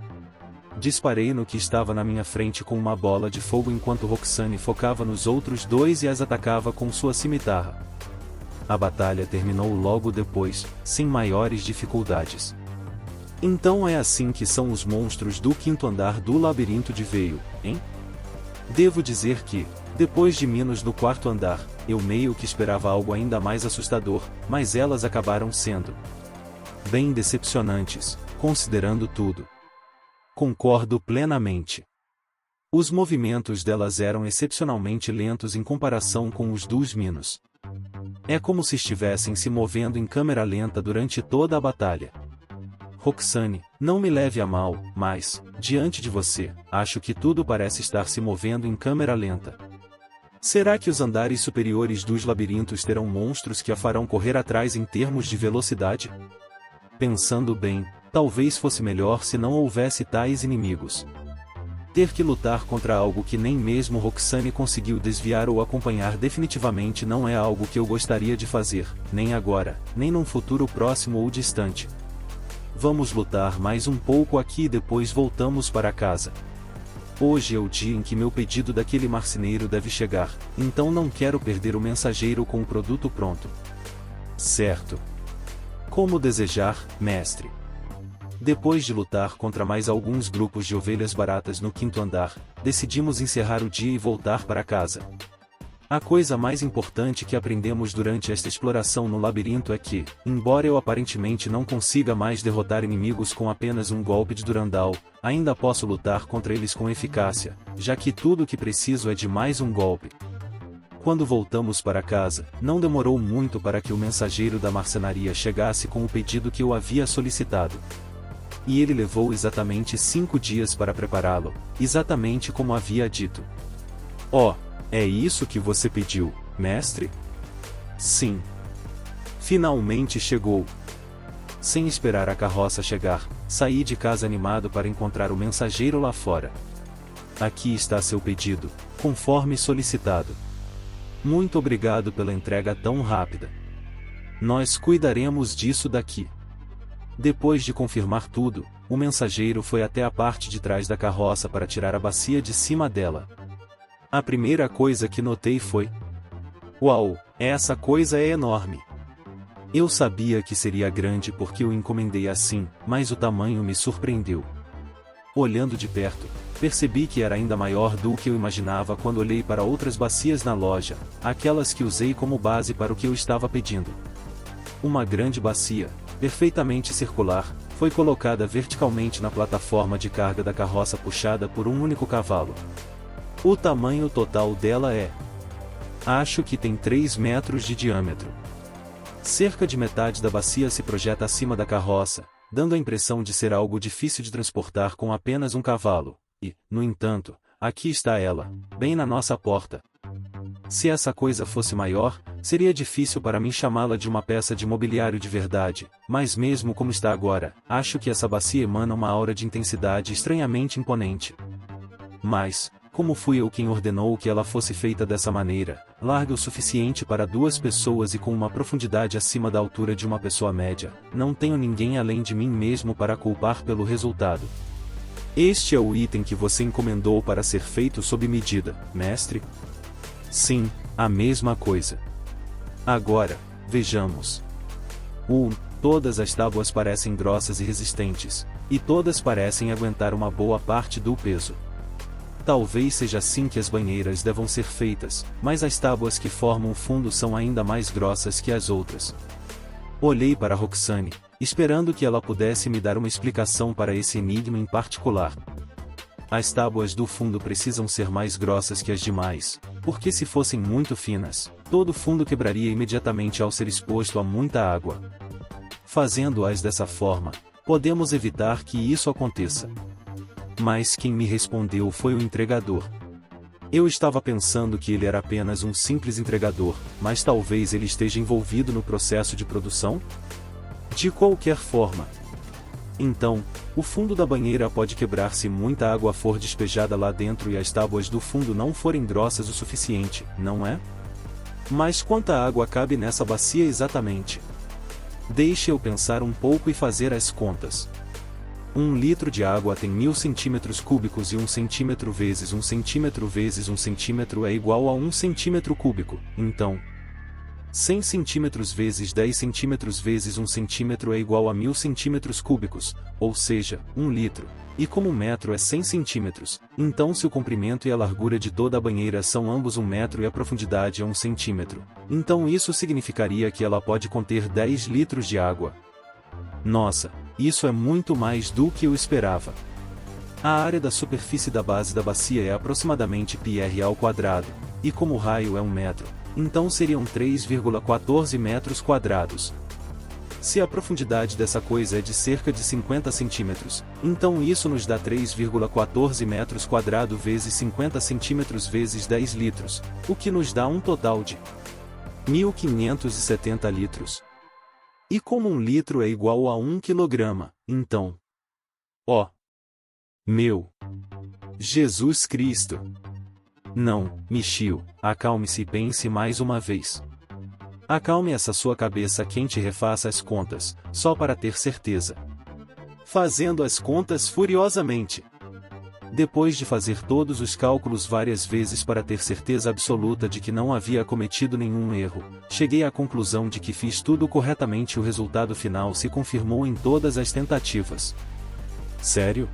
Disparei no que estava na minha frente com uma bola de fogo enquanto Roxane focava nos outros 2 e as atacava com sua cimitarra. A batalha terminou logo depois, sem maiores dificuldades. Então é assim que são os monstros do 5º andar do labirinto de Veio, hein? Devo dizer que, depois de Minos no 4º andar, eu meio que esperava algo ainda mais assustador, mas elas acabaram sendo bem decepcionantes, considerando tudo. Concordo plenamente. Os movimentos delas eram excepcionalmente lentos em comparação com os dos Minos. É como se estivessem se movendo em câmera lenta durante toda a batalha. Roxane, não me leve a mal, mas, diante de você, acho que tudo parece estar se movendo em câmera lenta. Será que os andares superiores dos labirintos terão monstros que a farão correr atrás em termos de velocidade? Pensando bem, talvez fosse melhor se não houvesse tais inimigos. Ter que lutar contra algo que nem mesmo Roxane conseguiu desviar ou acompanhar definitivamente não é algo que eu gostaria de fazer, nem agora, nem num futuro próximo ou distante. Vamos lutar mais um pouco aqui e depois voltamos para casa. Hoje é o dia em que meu pedido daquele marceneiro deve chegar, então não quero perder o mensageiro com o produto pronto. Certo. Como desejar, mestre. Depois de lutar contra mais alguns grupos de ovelhas baratas no 5º andar, decidimos encerrar o dia e voltar para casa. A coisa mais importante que aprendemos durante esta exploração no labirinto é que, embora eu aparentemente não consiga mais derrotar inimigos com apenas um golpe de Durandal, ainda posso lutar contra eles com eficácia, já que tudo o que preciso é de mais um golpe. Quando voltamos para casa, não demorou muito para que o mensageiro da marcenaria chegasse com o pedido que eu havia solicitado. E ele levou exatamente 5 dias para prepará-lo, exatamente como havia dito. Oh, é isso que você pediu, mestre? Sim. Finalmente chegou. Sem esperar a carroça chegar, saí de casa animado para encontrar o mensageiro lá fora. Aqui está seu pedido, conforme solicitado. Muito obrigado pela entrega tão rápida. Nós cuidaremos disso daqui. Depois de confirmar tudo, o mensageiro foi até a parte de trás da carroça para tirar a bacia de cima dela. A primeira coisa que notei foi: uau, essa coisa é enorme! Eu sabia que seria grande porque o encomendei assim, mas o tamanho me surpreendeu. Olhando de perto, percebi que era ainda maior do que eu imaginava quando olhei para outras bacias na loja, aquelas que usei como base para o que eu estava pedindo. Uma grande bacia, perfeitamente circular, foi colocada verticalmente na plataforma de carga da carroça puxada por um único cavalo. O tamanho total dela é... acho que tem 3 metros de diâmetro. Cerca de metade da bacia se projeta acima da carroça, dando a impressão de ser algo difícil de transportar com apenas um cavalo, e, no entanto, aqui está ela, bem na nossa porta. Se essa coisa fosse maior, seria difícil para mim chamá-la de uma peça de mobiliário de verdade, mas mesmo como está agora, acho que essa bacia emana uma aura de intensidade estranhamente imponente. Mas, como fui eu quem ordenou que ela fosse feita dessa maneira, larga o suficiente para 2 pessoas e com uma profundidade acima da altura de uma pessoa média, não tenho ninguém além de mim mesmo para culpar pelo resultado. Este é o item que você encomendou para ser feito sob medida, mestre? Sim, a mesma coisa. Agora, vejamos. Todas as tábuas parecem grossas e resistentes, e todas parecem aguentar uma boa parte do peso. Talvez seja assim que as banheiras devam ser feitas, mas as tábuas que formam o fundo são ainda mais grossas que as outras. Olhei para Roxane, esperando que ela pudesse me dar uma explicação para esse enigma em particular. As tábuas do fundo precisam ser mais grossas que as demais, porque se fossem muito finas, todo o fundo quebraria imediatamente ao ser exposto a muita água. Fazendo-as dessa forma, podemos evitar que isso aconteça. Mas quem me respondeu foi o entregador. Eu estava pensando que ele era apenas um simples entregador, mas talvez ele esteja envolvido no processo de produção? De qualquer forma. Então, o fundo da banheira pode quebrar se muita água for despejada lá dentro e as tábuas do fundo não forem grossas o suficiente, não é? Mas quanta água cabe nessa bacia exatamente? Deixe eu pensar um pouco e fazer as contas. 1 litro de água tem 1000 centímetros cúbicos e 1 centímetro vezes 1 centímetro vezes 1 centímetro é igual a 1 centímetro cúbico, então 100 centímetros vezes 10 centímetros vezes 1 centímetro é igual a 1000 centímetros cúbicos, ou seja, 1 litro. E como um metro é 100 centímetros, então se o comprimento e a largura de toda a banheira são ambos 1 metro e a profundidade é 1 centímetro, então isso significaria que ela pode conter 10 litros de água. Nossa, isso é muito mais do que eu esperava. A área da superfície da base da bacia é aproximadamente πr ao quadrado, e como o raio é 1 metro, então seriam 3,14 metros quadrados. Se a profundidade dessa coisa é de cerca de 50 centímetros, então isso nos dá 3,14 metros quadrados vezes 50 centímetros vezes 10 litros, o que nos dá um total de 1.570 litros. E como 1 litro é igual a 1 quilograma, então... Oh! Meu! Jesus Cristo! Não, Michio, acalme-se e pense mais uma vez. Acalme essa sua cabeça quente e refaça as contas, só para ter certeza. Fazendo as contas furiosamente. Depois de fazer todos os cálculos várias vezes para ter certeza absoluta de que não havia cometido nenhum erro, cheguei à conclusão de que fiz tudo corretamente e o resultado final se confirmou em todas as tentativas. Sério?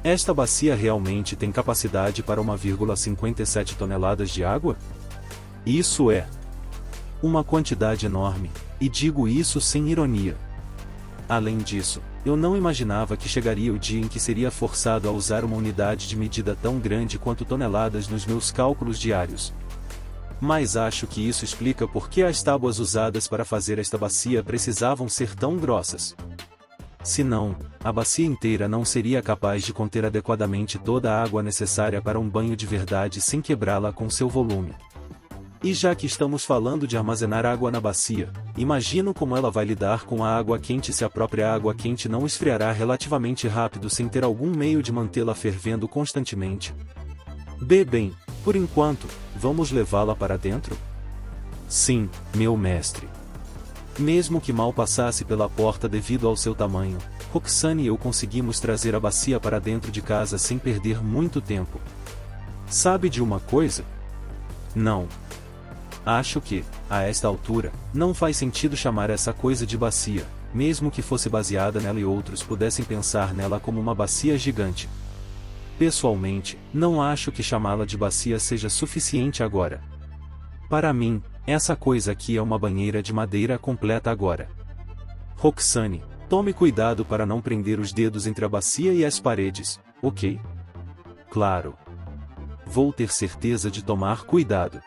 Esta bacia realmente tem capacidade para 1,57 toneladas de água? Isso é uma quantidade enorme, e digo isso sem ironia. Além disso, eu não imaginava que chegaria o dia em que seria forçado a usar uma unidade de medida tão grande quanto toneladas nos meus cálculos diários. Mas acho que isso explica por que as tábuas usadas para fazer esta bacia precisavam ser tão grossas. Senão, a bacia inteira não seria capaz de conter adequadamente toda a água necessária para um banho de verdade sem quebrá-la com seu volume. E já que estamos falando de armazenar água na bacia, imagino como ela vai lidar com a água quente se a própria água quente não esfriará relativamente rápido sem ter algum meio de mantê-la fervendo constantemente. Bem, por enquanto, vamos levá-la para dentro? Sim, meu mestre. Mesmo que mal passasse pela porta devido ao seu tamanho, Roxane e eu conseguimos trazer a bacia para dentro de casa sem perder muito tempo. Sabe de uma coisa? Não. Acho que, a esta altura, não faz sentido chamar essa coisa de bacia, mesmo que fosse baseada nela e outros pudessem pensar nela como uma bacia gigante. Pessoalmente, não acho que chamá-la de bacia seja suficiente agora. Para mim, essa coisa aqui é uma banheira de madeira completa agora. Roxane, tome cuidado para não prender os dedos entre a bacia e as paredes, ok? Claro. Vou ter certeza de tomar cuidado.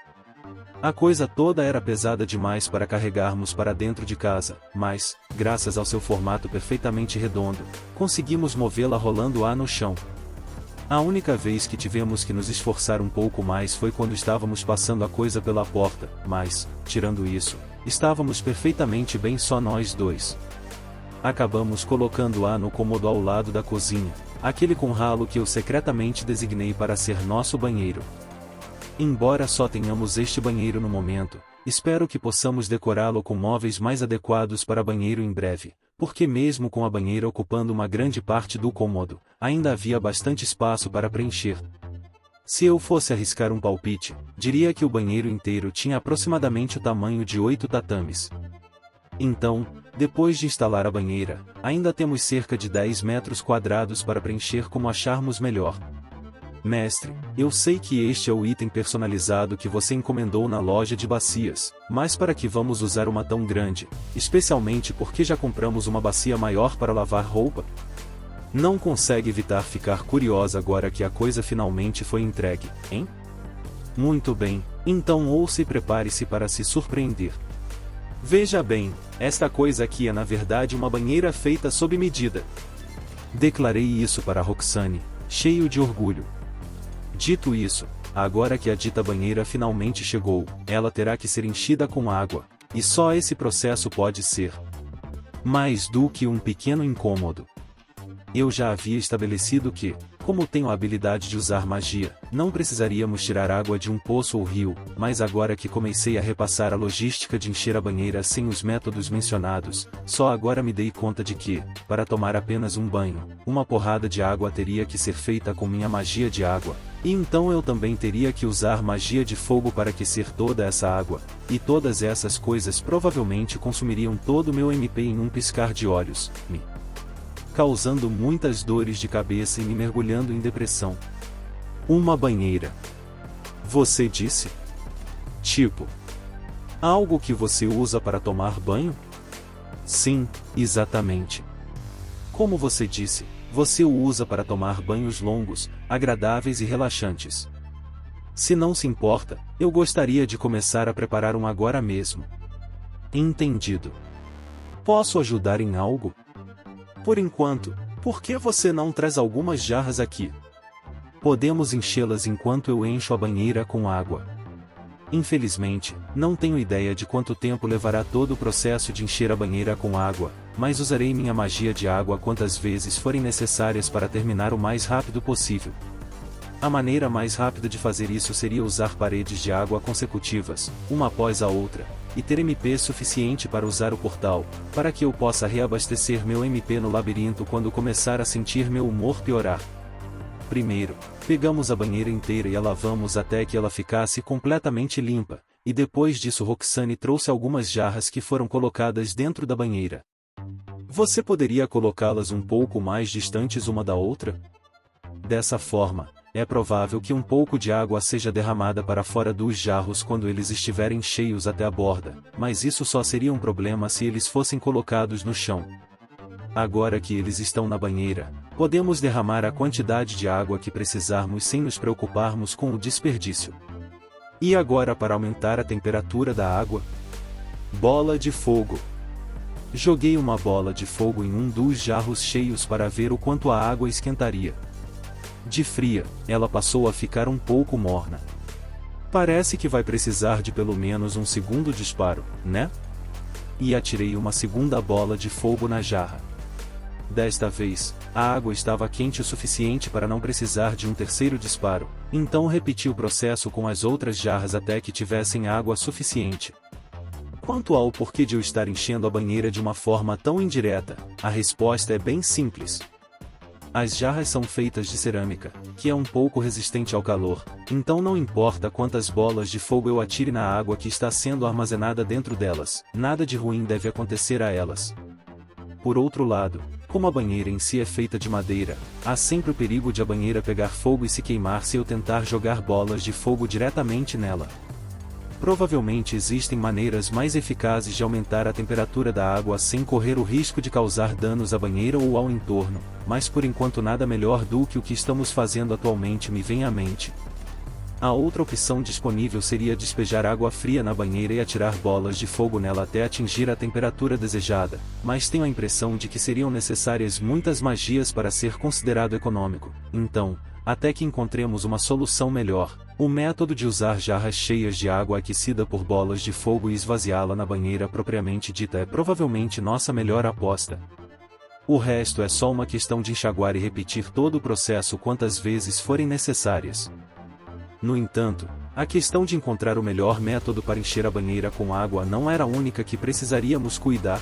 A coisa toda era pesada demais para carregarmos para dentro de casa, mas, graças ao seu formato perfeitamente redondo, conseguimos movê-la rolando-a no chão. A única vez que tivemos que nos esforçar um pouco mais foi quando estávamos passando a coisa pela porta, mas, tirando isso, estávamos perfeitamente bem só nós dois. Acabamos colocando-a no cômodo ao lado da cozinha, aquele com ralo que eu secretamente designei para ser nosso banheiro. Embora só tenhamos este banheiro no momento, espero que possamos decorá-lo com móveis mais adequados para banheiro em breve, porque mesmo com a banheira ocupando uma grande parte do cômodo, ainda havia bastante espaço para preencher. Se eu fosse arriscar um palpite, diria que o banheiro inteiro tinha aproximadamente o tamanho de 8 tatames. Então, depois de instalar a banheira, ainda temos cerca de 10 metros quadrados para preencher como acharmos melhor. Mestre, eu sei que este é o item personalizado que você encomendou na loja de bacias, mas para que vamos usar uma tão grande, especialmente porque já compramos uma bacia maior para lavar roupa? Não consegue evitar ficar curiosa agora que a coisa finalmente foi entregue, hein? Muito bem, então ouça e prepare-se para se surpreender. Veja bem, esta coisa aqui é na verdade uma banheira feita sob medida. Declarei isso para Roxane, cheio de orgulho. Dito isso, agora que a dita banheira finalmente chegou, ela terá que ser enchida com água, e só esse processo pode ser mais do que um pequeno incômodo. Eu já havia estabelecido que, como tenho a habilidade de usar magia, não precisaríamos tirar água de um poço ou rio, mas agora que comecei a repassar a logística de encher a banheira sem os métodos mencionados, só agora me dei conta de que, para tomar apenas um banho, uma porrada de água teria que ser feita com minha magia de água, e então eu também teria que usar magia de fogo para aquecer toda essa água, e todas essas coisas provavelmente consumiriam todo o meu MP em um piscar de olhos, causando muitas dores de cabeça e me mergulhando em depressão. Uma banheira. Você disse? Tipo, algo que você usa para tomar banho? Sim, exatamente. Como você disse, você o usa para tomar banhos longos, agradáveis e relaxantes. Se não se importa, eu gostaria de começar a preparar um agora mesmo. Entendido. Posso ajudar em algo? Por enquanto, por que você não traz algumas jarras aqui? Podemos enchê-las enquanto eu encho a banheira com água. Infelizmente, não tenho ideia de quanto tempo levará todo o processo de encher a banheira com água, mas usarei minha magia de água quantas vezes forem necessárias para terminar o mais rápido possível. A maneira mais rápida de fazer isso seria usar paredes de água consecutivas, uma após a outra, e ter MP suficiente para usar o portal, para que eu possa reabastecer meu MP no labirinto quando começar a sentir meu humor piorar. Primeiro, pegamos a banheira inteira e a lavamos até que ela ficasse completamente limpa, e depois disso Roxane trouxe algumas jarras que foram colocadas dentro da banheira. Você poderia colocá-las um pouco mais distantes uma da outra? Dessa forma, é provável que um pouco de água seja derramada para fora dos jarros quando eles estiverem cheios até a borda, mas isso só seria um problema se eles fossem colocados no chão. Agora que eles estão na banheira, podemos derramar a quantidade de água que precisarmos sem nos preocuparmos com o desperdício. E agora para aumentar a temperatura da água? Bola de fogo. Joguei uma bola de fogo em um dos jarros cheios para ver o quanto a água esquentaria. De fria, ela passou a ficar um pouco morna. Parece que vai precisar de pelo menos um segundo disparo, né? E atirei uma segunda bola de fogo na jarra. Desta vez, a água estava quente o suficiente para não precisar de um terceiro disparo, então repeti o processo com as outras jarras até que tivessem água suficiente. Quanto ao porquê de eu estar enchendo a banheira de uma forma tão indireta, a resposta é bem simples. As jarras são feitas de cerâmica, que é um pouco resistente ao calor, então não importa quantas bolas de fogo eu atire na água que está sendo armazenada dentro delas, nada de ruim deve acontecer a elas. Por outro lado, como a banheira em si é feita de madeira, há sempre o perigo de a banheira pegar fogo e se queimar se eu tentar jogar bolas de fogo diretamente nela. Provavelmente existem maneiras mais eficazes de aumentar a temperatura da água sem correr o risco de causar danos à banheira ou ao entorno, mas por enquanto nada melhor do que o que estamos fazendo atualmente me vem à mente. A outra opção disponível seria despejar água fria na banheira e atirar bolas de fogo nela até atingir a temperatura desejada, mas tenho a impressão de que seriam necessárias muitas magias para ser considerado econômico, então, até que encontremos uma solução melhor, o método de usar jarras cheias de água aquecida por bolas de fogo e esvaziá-la na banheira propriamente dita é provavelmente nossa melhor aposta. O resto é só uma questão de enxaguar e repetir todo o processo quantas vezes forem necessárias. No entanto, a questão de encontrar o melhor método para encher a banheira com água não era a única que precisaríamos cuidar.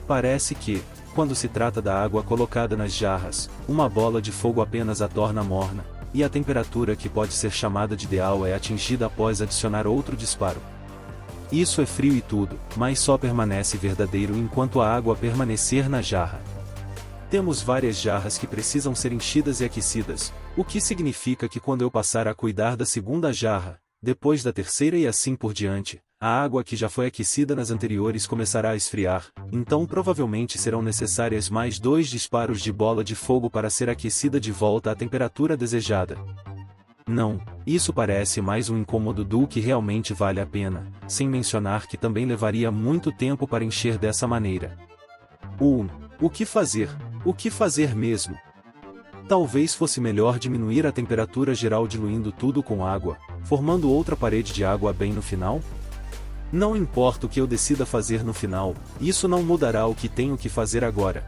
Parece que, quando se trata da água colocada nas jarras, uma bola de fogo apenas a torna morna, e a temperatura que pode ser chamada de ideal é atingida após adicionar outro disparo. Isso é frio e tudo, mas só permanece verdadeiro enquanto a água permanecer na jarra. Temos várias jarras que precisam ser enchidas e aquecidas, o que significa que quando eu passar a cuidar da segunda jarra, depois da terceira e assim por diante, a água que já foi aquecida nas anteriores começará a esfriar, então provavelmente serão necessárias mais 2 disparos de bola de fogo para ser aquecida de volta à temperatura desejada. Não, isso parece mais um incômodo do que realmente vale a pena, sem mencionar que também levaria muito tempo para encher dessa maneira. O que fazer? O que fazer mesmo? Talvez fosse melhor diminuir a temperatura geral diluindo tudo com água, formando outra parede de água bem no final? Não importa o que eu decida fazer no final, isso não mudará o que tenho que fazer agora.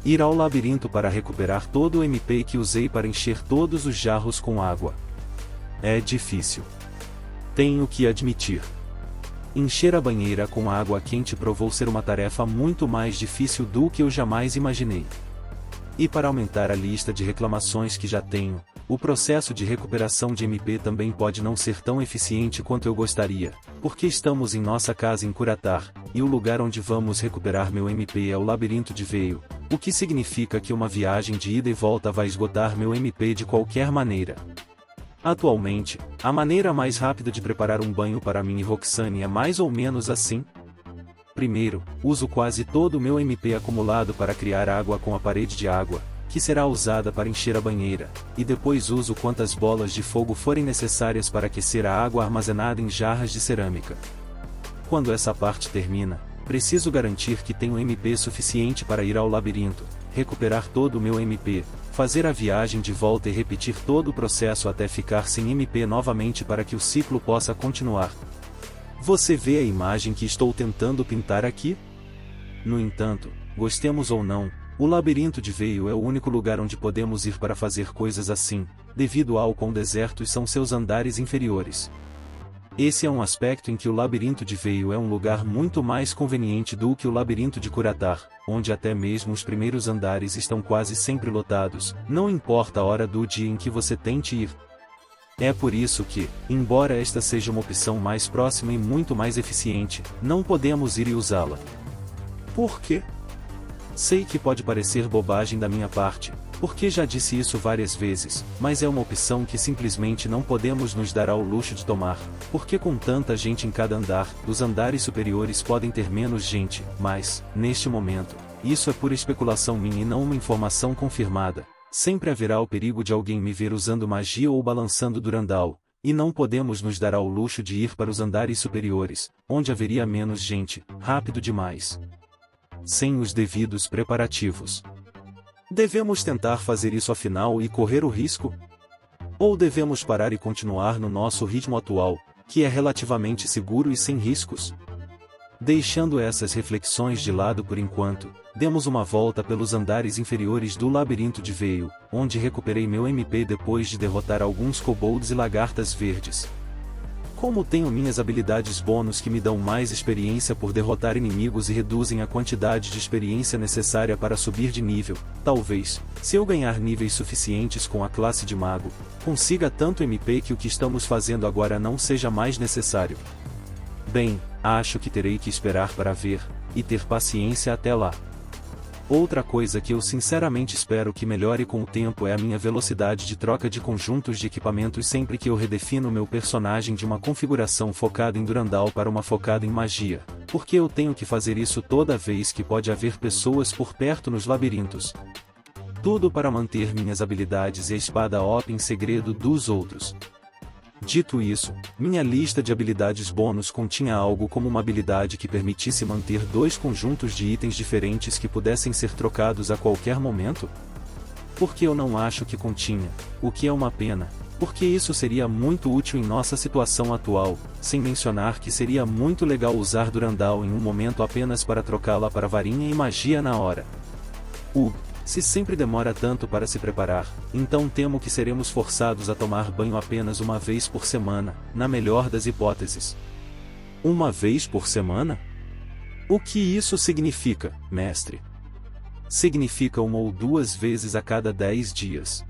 Ir ao labirinto para recuperar todo o MP que usei para encher todos os jarros com água. É difícil. Tenho que admitir. Encher a banheira com água quente provou ser uma tarefa muito mais difícil do que eu jamais imaginei. E para aumentar a lista de reclamações que já tenho, o processo de recuperação de MP também pode não ser tão eficiente quanto eu gostaria, porque estamos em nossa casa em Curatar, e o lugar onde vamos recuperar meu MP é o Labirinto de Veio, o que significa que uma viagem de ida e volta vai esgotar meu MP de qualquer maneira. Atualmente, a maneira mais rápida de preparar um banho para mim e Roxane é mais ou menos assim. Primeiro, uso quase todo o meu MP acumulado para criar água com a parede de água, que será usada para encher a banheira, e depois uso quantas bolas de fogo forem necessárias para aquecer a água armazenada em jarras de cerâmica. Quando essa parte termina, preciso garantir que tenho MP suficiente para ir ao labirinto, recuperar todo o meu MP, fazer a viagem de volta e repetir todo o processo até ficar sem MP novamente para que o ciclo possa continuar. Você vê a imagem que estou tentando pintar aqui? No entanto, gostemos ou não, o Labirinto de Veio é o único lugar onde podemos ir para fazer coisas assim, devido ao quão desertos são seus andares inferiores. Esse é um aspecto em que o Labirinto de Veio é um lugar muito mais conveniente do que o Labirinto de Curatar, onde até mesmo os primeiros andares estão quase sempre lotados, não importa a hora do dia em que você tente ir. É por isso que, embora esta seja uma opção mais próxima e muito mais eficiente, não podemos ir e usá-la. Por quê? Sei que pode parecer bobagem da minha parte, porque já disse isso várias vezes, mas é uma opção que simplesmente não podemos nos dar ao luxo de tomar, porque com tanta gente em cada andar, os andares superiores podem ter menos gente, mas, neste momento, isso é pura especulação minha e não uma informação confirmada. Sempre haverá o perigo de alguém me ver usando magia ou balançando Durandal, e não podemos nos dar ao luxo de ir para os andares superiores, onde haveria menos gente, rápido demais. Sem os devidos preparativos. Devemos tentar fazer isso afinal e correr o risco? Ou devemos parar e continuar no nosso ritmo atual, que é relativamente seguro e sem riscos? Deixando essas reflexões de lado por enquanto, demos uma volta pelos andares inferiores do Labirinto de Veio, onde recuperei meu MP depois de derrotar alguns kobolds e lagartas verdes. Como tenho minhas habilidades bônus que me dão mais experiência por derrotar inimigos e reduzem a quantidade de experiência necessária para subir de nível, talvez, se eu ganhar níveis suficientes com a classe de mago, consiga tanto MP que o que estamos fazendo agora não seja mais necessário. Bem, acho que terei que esperar para ver, e ter paciência até lá. Outra coisa que eu sinceramente espero que melhore com o tempo é a minha velocidade de troca de conjuntos de equipamentos sempre que eu redefino meu personagem de uma configuração focada em Durandal para uma focada em magia, porque eu tenho que fazer isso toda vez que pode haver pessoas por perto nos labirintos. Tudo para manter minhas habilidades e a espada OP em segredo dos outros. Dito isso, minha lista de habilidades bônus continha algo como uma habilidade que permitisse manter 2 conjuntos de itens diferentes que pudessem ser trocados a qualquer momento? Porque eu não acho que continha, o que é uma pena, porque isso seria muito útil em nossa situação atual, sem mencionar que seria muito legal usar Durandal em um momento apenas para trocá-la para varinha e magia na hora. Se sempre demora tanto para se preparar, então temo que seremos forçados a tomar banho apenas uma vez por semana, na melhor das hipóteses. Uma vez por semana? O que isso significa, mestre? Significa 1 ou 2 vezes a cada 10 dias.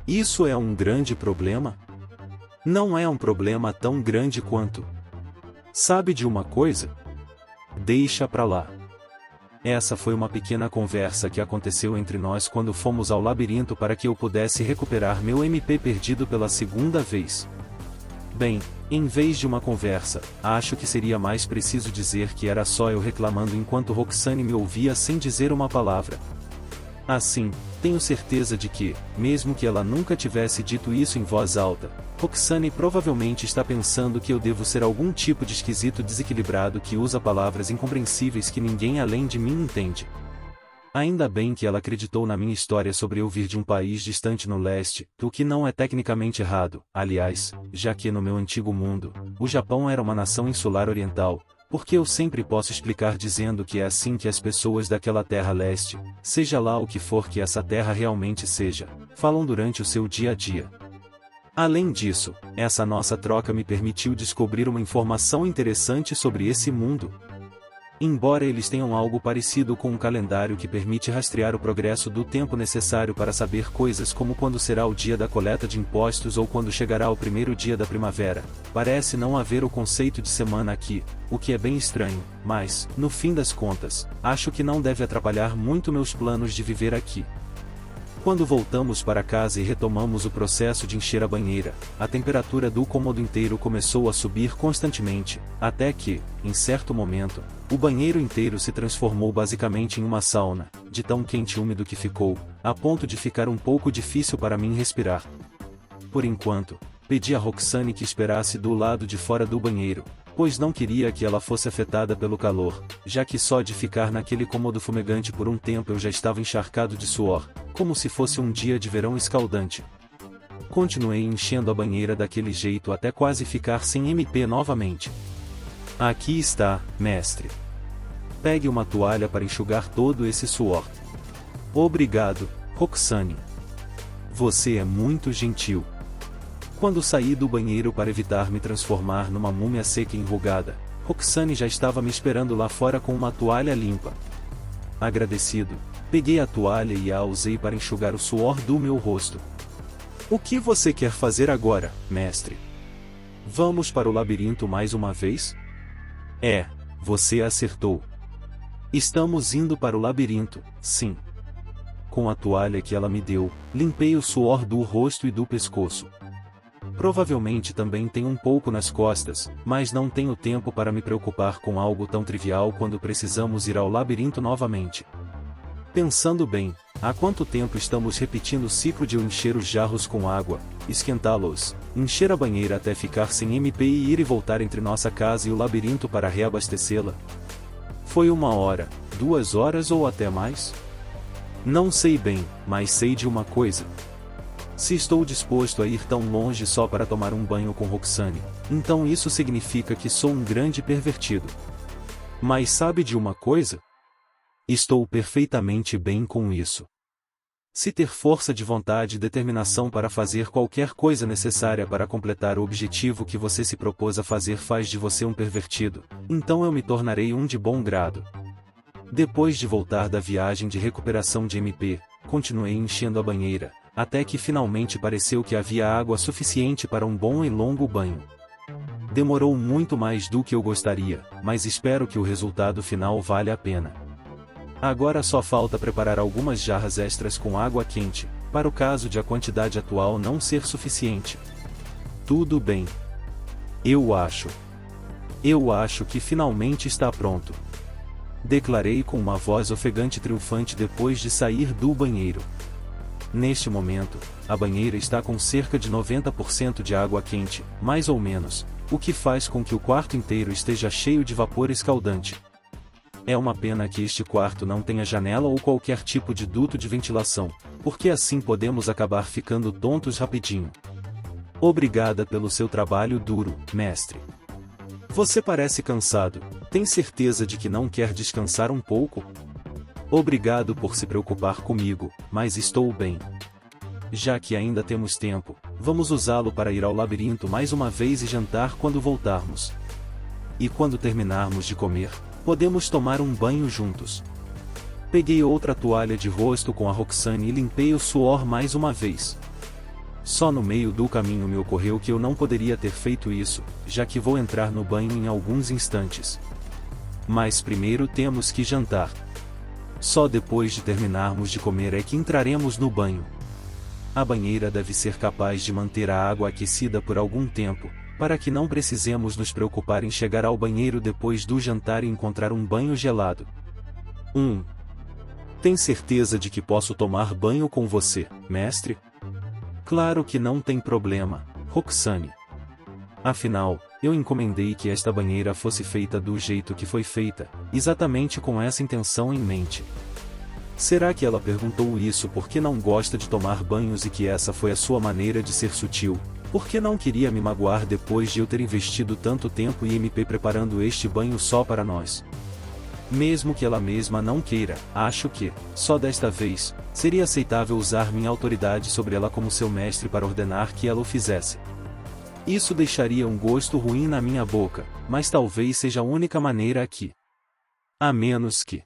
Isso é um grande problema? Não é um problema tão grande quanto. Sabe de uma coisa? Deixa pra lá. Essa foi uma pequena conversa que aconteceu entre nós quando fomos ao labirinto para que eu pudesse recuperar meu MP perdido pela segunda vez. Bem, em vez de uma conversa, acho que seria mais preciso dizer que era só eu reclamando enquanto Roxane me ouvia sem dizer uma palavra. Assim, tenho certeza de que, mesmo que ela nunca tivesse dito isso em voz alta, Roxane provavelmente está pensando que eu devo ser algum tipo de esquisito desequilibrado que usa palavras incompreensíveis que ninguém além de mim entende. Ainda bem que ela acreditou na minha história sobre eu vir de um país distante no leste, o que não é tecnicamente errado, aliás, já que no meu antigo mundo, o Japão era uma nação insular oriental, porque eu sempre posso explicar dizendo que é assim que as pessoas daquela terra leste, seja lá o que for que essa terra realmente seja, falam durante o seu dia a dia. Além disso, essa nossa troca me permitiu descobrir uma informação interessante sobre esse mundo. Embora eles tenham algo parecido com um calendário que permite rastrear o progresso do tempo necessário para saber coisas como quando será o dia da coleta de impostos ou quando chegará o primeiro dia da primavera, parece não haver o conceito de semana aqui, o que é bem estranho, mas, no fim das contas, acho que não deve atrapalhar muito meus planos de viver aqui. Quando voltamos para casa e retomamos o processo de encher a banheira, a temperatura do cômodo inteiro começou a subir constantemente, até que, em certo momento, o banheiro inteiro se transformou basicamente em uma sauna, de tão quente e úmido que ficou, a ponto de ficar um pouco difícil para mim respirar. Por enquanto, pedi a Roxane que esperasse do lado de fora do banheiro, pois não queria que ela fosse afetada pelo calor, já que só de ficar naquele cômodo fumegante por um tempo eu já estava encharcado de suor, como se fosse um dia de verão escaldante. Continuei enchendo a banheira daquele jeito até quase ficar sem MP novamente. Aqui está, mestre. Pegue uma toalha para enxugar todo esse suor. Obrigado, Roxane. Você é muito gentil. Quando saí do banheiro para evitar me transformar numa múmia seca e enrugada, Roxane já estava me esperando lá fora com uma toalha limpa. Agradecido, peguei a toalha e a usei para enxugar o suor do meu rosto. O que você quer fazer agora, mestre? Vamos para o labirinto mais uma vez? É, você acertou. Estamos indo para o labirinto, sim. Com a toalha que ela me deu, limpei o suor do rosto e do pescoço. Provavelmente também tenho um pouco nas costas, mas não tenho tempo para me preocupar com algo tão trivial quando precisamos ir ao labirinto novamente. Pensando bem, há quanto tempo estamos repetindo o ciclo de eu encher os jarros com água, esquentá-los, encher a banheira até ficar sem MP e ir e voltar entre nossa casa e o labirinto para reabastecê-la? Foi 1 hora, 2 horas ou até mais? Não sei bem, mas sei de uma coisa. Se estou disposto a ir tão longe só para tomar um banho com Roxane, então isso significa que sou um grande pervertido. Mas sabe de uma coisa? Estou perfeitamente bem com isso. Se ter força de vontade e determinação para fazer qualquer coisa necessária para completar o objetivo que você se propôs a fazer faz de você um pervertido, então eu me tornarei um de bom grado. Depois de voltar da viagem de recuperação de MP, continuei enchendo a banheira, até que finalmente pareceu que havia água suficiente para um bom e longo banho. Demorou muito mais do que eu gostaria, mas espero que o resultado final valha a pena. Agora só falta preparar algumas jarras extras com água quente, para o caso de a quantidade atual não ser suficiente. Tudo bem. Eu acho que finalmente está pronto. Declarei com uma voz ofegante e triunfante depois de sair do banheiro. Neste momento, a banheira está com cerca de 90% de água quente, mais ou menos, o que faz com que o quarto inteiro esteja cheio de vapor escaldante. É uma pena que este quarto não tenha janela ou qualquer tipo de duto de ventilação, porque assim podemos acabar ficando tontos rapidinho. Obrigada pelo seu trabalho duro, mestre. Você parece cansado, tem certeza de que não quer descansar um pouco? Obrigado por se preocupar comigo, mas estou bem. Já que ainda temos tempo, vamos usá-lo para ir ao labirinto mais uma vez e jantar quando voltarmos. E quando terminarmos de comer, Podemos tomar um banho juntos. Peguei outra toalha de rosto com a Roxane e limpei o suor mais uma vez. Só no meio do caminho me ocorreu que eu não poderia ter feito isso, já que vou entrar no banho em alguns instantes. Mas primeiro temos que jantar. Só depois de terminarmos de comer é que entraremos no banho. A banheira deve ser capaz de manter a água aquecida por algum tempo, para que não precisemos nos preocupar em chegar ao banheiro depois do jantar e encontrar um banho gelado. Tem certeza de que posso tomar banho com você, mestre? Claro que não tem problema, Roxane. Afinal, eu encomendei que esta banheira fosse feita do jeito que foi feita, exatamente com essa intenção em mente. Será que ela perguntou isso porque não gosta de tomar banhos e que essa foi a sua maneira de ser sutil? Porque não queria me magoar depois de eu ter investido tanto tempo e MP preparando este banho só para nós? Mesmo que ela mesma não queira, acho que, só desta vez, seria aceitável usar minha autoridade sobre ela como seu mestre para ordenar que ela o fizesse. Isso deixaria um gosto ruim na minha boca, mas talvez seja a única maneira aqui. A menos que...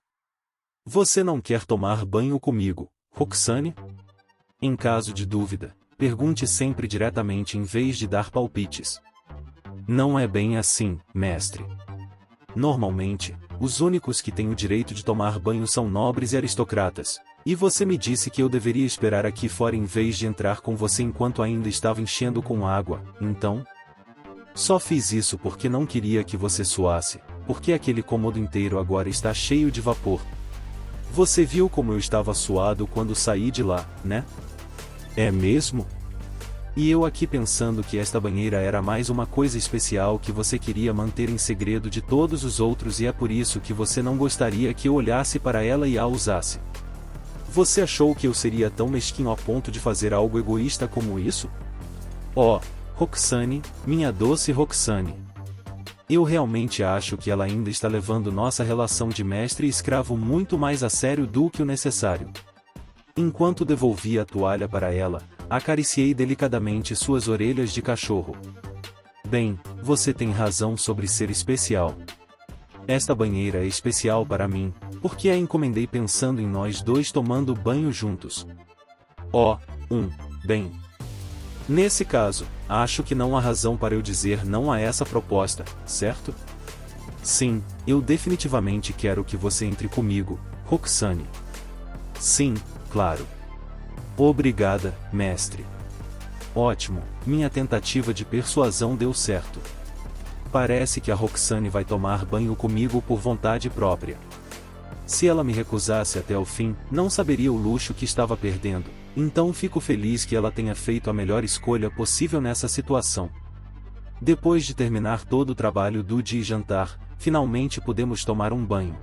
Você não quer tomar banho comigo, Roxane? Em caso de dúvida, pergunte sempre diretamente em vez de dar palpites. Não é bem assim, mestre. Normalmente, os únicos que têm o direito de tomar banho são nobres e aristocratas, e você me disse que eu deveria esperar aqui fora em vez de entrar com você enquanto ainda estava enchendo com água, então? Só fiz isso porque não queria que você suasse, porque aquele cômodo inteiro agora está cheio de vapor. Você viu como eu estava suado quando saí de lá, né? É mesmo? E eu aqui pensando que esta banheira era mais uma coisa especial que você queria manter em segredo de todos os outros e é por isso que você não gostaria que eu olhasse para ela e a usasse. Você achou que eu seria tão mesquinho a ponto de fazer algo egoísta como isso? Oh, Roxane, minha doce Roxane. Eu realmente acho que ela ainda está levando nossa relação de mestre e escravo muito mais a sério do que o necessário. Enquanto devolvia a toalha para ela, acariciei delicadamente suas orelhas de cachorro. Bem, você tem razão sobre ser especial. Esta banheira é especial para mim, porque a encomendei pensando em nós dois tomando banho juntos. Bem. Nesse caso, acho que não há razão para eu dizer não a essa proposta, certo? Sim, eu definitivamente quero que você entre comigo, Roxane. Sim, claro. Obrigada, mestre. Ótimo, minha tentativa de persuasão deu certo. Parece que a Roxane vai tomar banho comigo por vontade própria. Se ela me recusasse até o fim, não saberia o luxo que estava perdendo, então fico feliz que ela tenha feito a melhor escolha possível nessa situação. Depois de terminar todo o trabalho do dia e jantar, finalmente podemos tomar um banho.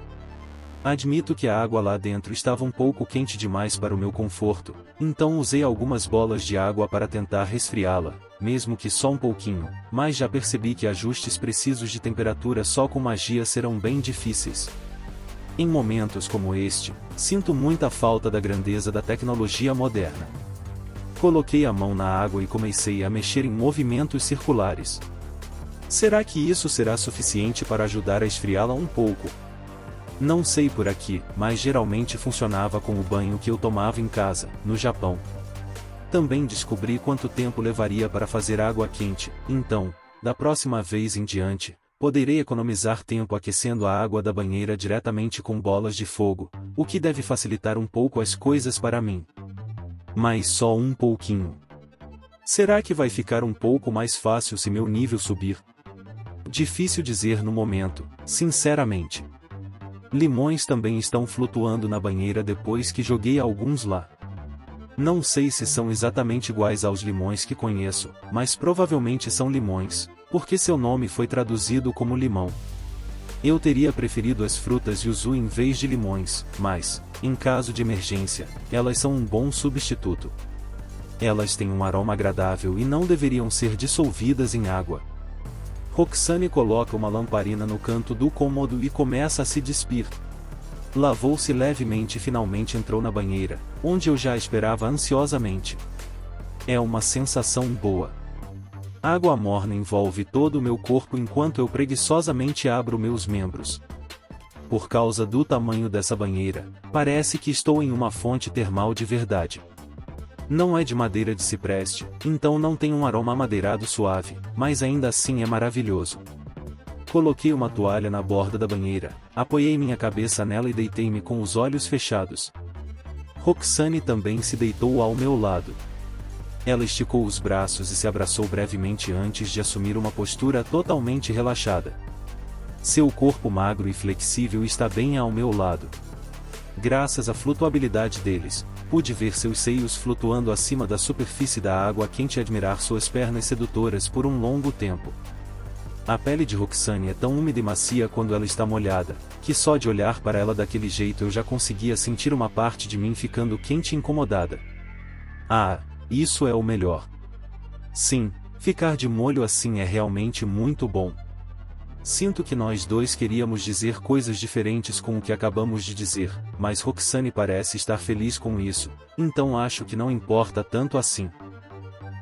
Admito que a água lá dentro estava um pouco quente demais para o meu conforto, então usei algumas bolas de água para tentar resfriá-la, mesmo que só um pouquinho, mas já percebi que ajustes precisos de temperatura só com magia serão bem difíceis. Em momentos como este, sinto muita falta da grandeza da tecnologia moderna. Coloquei a mão na água e comecei a mexer em movimentos circulares. Será que isso será suficiente para ajudar a esfriá-la um pouco? Não sei por aqui, mas geralmente funcionava com o banho que eu tomava em casa, no Japão. Também descobri quanto tempo levaria para fazer água quente, então, da próxima vez em diante, poderei economizar tempo aquecendo a água da banheira diretamente com bolas de fogo, o que deve facilitar um pouco as coisas para mim. Mas só um pouquinho. Será que vai ficar um pouco mais fácil se meu nível subir? Difícil dizer no momento, sinceramente. Limões também estão flutuando na banheira depois que joguei alguns lá. Não sei se são exatamente iguais aos limões que conheço, mas provavelmente são limões, porque seu nome foi traduzido como limão. Eu teria preferido as frutas yuzu em vez de limões, mas, em caso de emergência, elas são um bom substituto. Elas têm um aroma agradável e não deveriam ser dissolvidas em água. Roxane coloca uma lamparina no canto do cômodo e começa a se despir. Lavou-se levemente e finalmente entrou na banheira, onde eu já esperava ansiosamente. É uma sensação boa. Água morna envolve todo o meu corpo enquanto eu preguiçosamente abro meus membros. por causa do tamanho dessa banheira, parece que estou em uma fonte termal de verdade. Não é de madeira de cipreste, então não tem um aroma amadeirado suave, mas ainda assim é maravilhoso. Coloquei uma toalha na borda da banheira, apoiei minha cabeça nela e deitei-me com os olhos fechados. Roxane também se deitou ao meu lado. Ela esticou os braços e se abraçou brevemente antes de assumir uma postura totalmente relaxada. Seu corpo magro e flexível está bem ao meu lado. Graças à flutuabilidade deles, pude ver seus seios flutuando acima da superfície da água quente e admirar suas pernas sedutoras por um longo tempo. A pele de Roxane é tão úmida e macia quando ela está molhada, que só de olhar para ela daquele jeito eu já conseguia sentir uma parte de mim ficando quente e incomodada. Ah, isso é o melhor. Sim, ficar de molho assim é realmente muito bom. Sinto que nós dois queríamos dizer coisas diferentes com o que acabamos de dizer, mas Roxane parece estar feliz com isso, então acho que não importa tanto assim.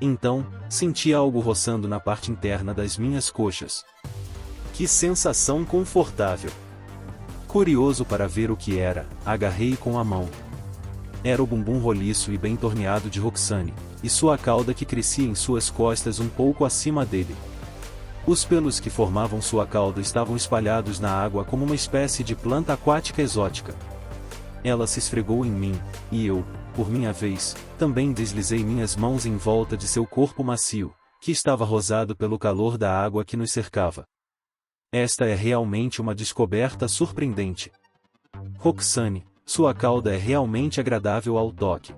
Então, senti algo roçando na parte interna das minhas coxas. Que sensação confortável! Curioso para ver o que era, agarrei com a mão. Era o bumbum roliço e bem torneado de Roxane, e sua cauda que crescia em suas costas um pouco acima dele. Os pelos que formavam sua cauda estavam espalhados na água como uma espécie de planta aquática exótica. Ela se esfregou em mim, e eu, por minha vez, também deslizei minhas mãos em volta de seu corpo macio, que estava rosado pelo calor da água que nos cercava. Esta é realmente uma descoberta surpreendente. Roxane, sua cauda é realmente agradável ao toque.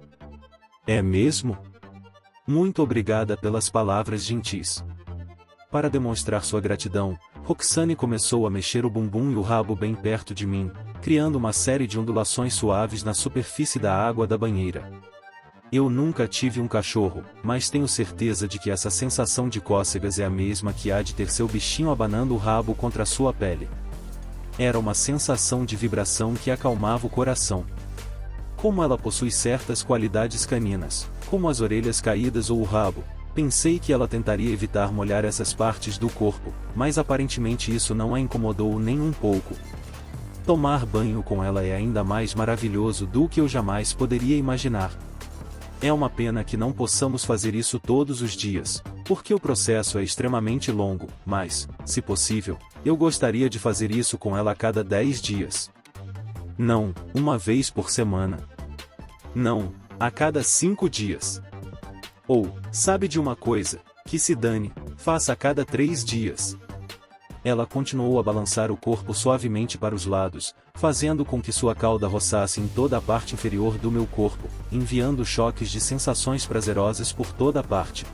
É mesmo? Muito obrigada pelas palavras gentis. Para demonstrar sua gratidão, Roxane começou a mexer o bumbum e o rabo bem perto de mim, criando uma série de ondulações suaves na superfície da água da banheira. Eu nunca tive um cachorro, mas tenho certeza de que essa sensação de cócegas é a mesma que há de ter seu bichinho abanando o rabo contra sua pele. Era uma sensação de vibração que acalmava o coração. Como ela possui certas qualidades caninas, como as orelhas caídas ou o rabo, pensei que ela tentaria evitar molhar essas partes do corpo, mas aparentemente isso não a incomodou nem um pouco. Tomar banho com ela é ainda mais maravilhoso do que eu jamais poderia imaginar. É uma pena que não possamos fazer isso todos os dias, porque o processo é extremamente longo, mas, se possível, eu gostaria de fazer isso com ela a cada 10 dias. Não, uma vez por semana. Não, a cada 5 dias. Ou, sabe de uma coisa, que se dane, faça a cada 3 dias. Ela continuou a balançar o corpo suavemente para os lados, fazendo com que sua cauda roçasse em toda a parte inferior do meu corpo, enviando choques de sensações prazerosas por toda a parte.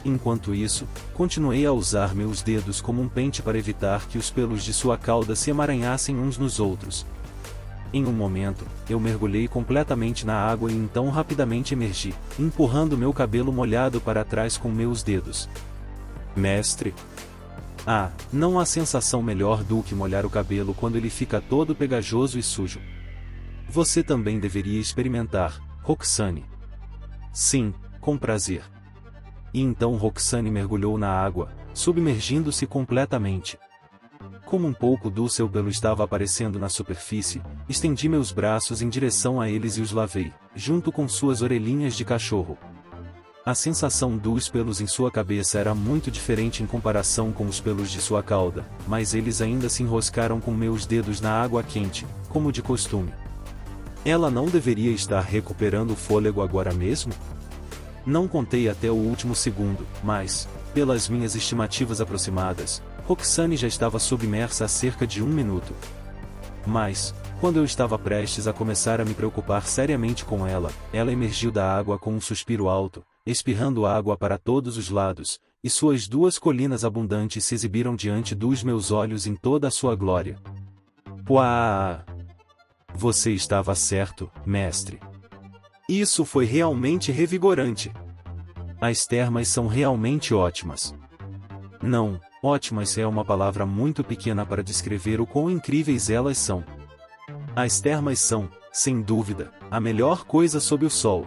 Enquanto isso, continuei a usar meus dedos como um pente para evitar que os pelos de sua cauda se emaranhassem uns nos outros. Em um momento, eu mergulhei completamente na água e então rapidamente emergi, empurrando meu cabelo molhado para trás com meus dedos. Mestre? Ah, não há sensação melhor do que molhar o cabelo quando ele fica todo pegajoso e sujo. Você também deveria experimentar, Roxane. Sim, com prazer. E então Roxane mergulhou na água, submergindo-se completamente. Como um pouco do seu pelo estava aparecendo na superfície, estendi meus braços em direção a eles e os lavei, junto com suas orelhinhas de cachorro. A sensação dos pelos em sua cabeça era muito diferente em comparação com os pelos de sua cauda, mas eles ainda se enroscaram com meus dedos na água quente, como de costume. Ela não deveria estar recuperando o fôlego agora mesmo? Não contei até o último segundo, mas, pelas minhas estimativas aproximadas, Roxane já estava submersa há cerca de 1 minuto. Mas, quando eu estava prestes a começar a me preocupar seriamente com ela, ela emergiu da água com um suspiro alto, espirrando água para todos os lados, e suas 2 colinas abundantes se exibiram diante dos meus olhos em toda a sua glória. Puaa! Você estava certo, mestre. Isso foi realmente revigorante. As termas são realmente ótimas. Não, ótimas é uma palavra muito pequena para descrever o quão incríveis elas são. As termas são, sem dúvida, a melhor coisa sob o sol.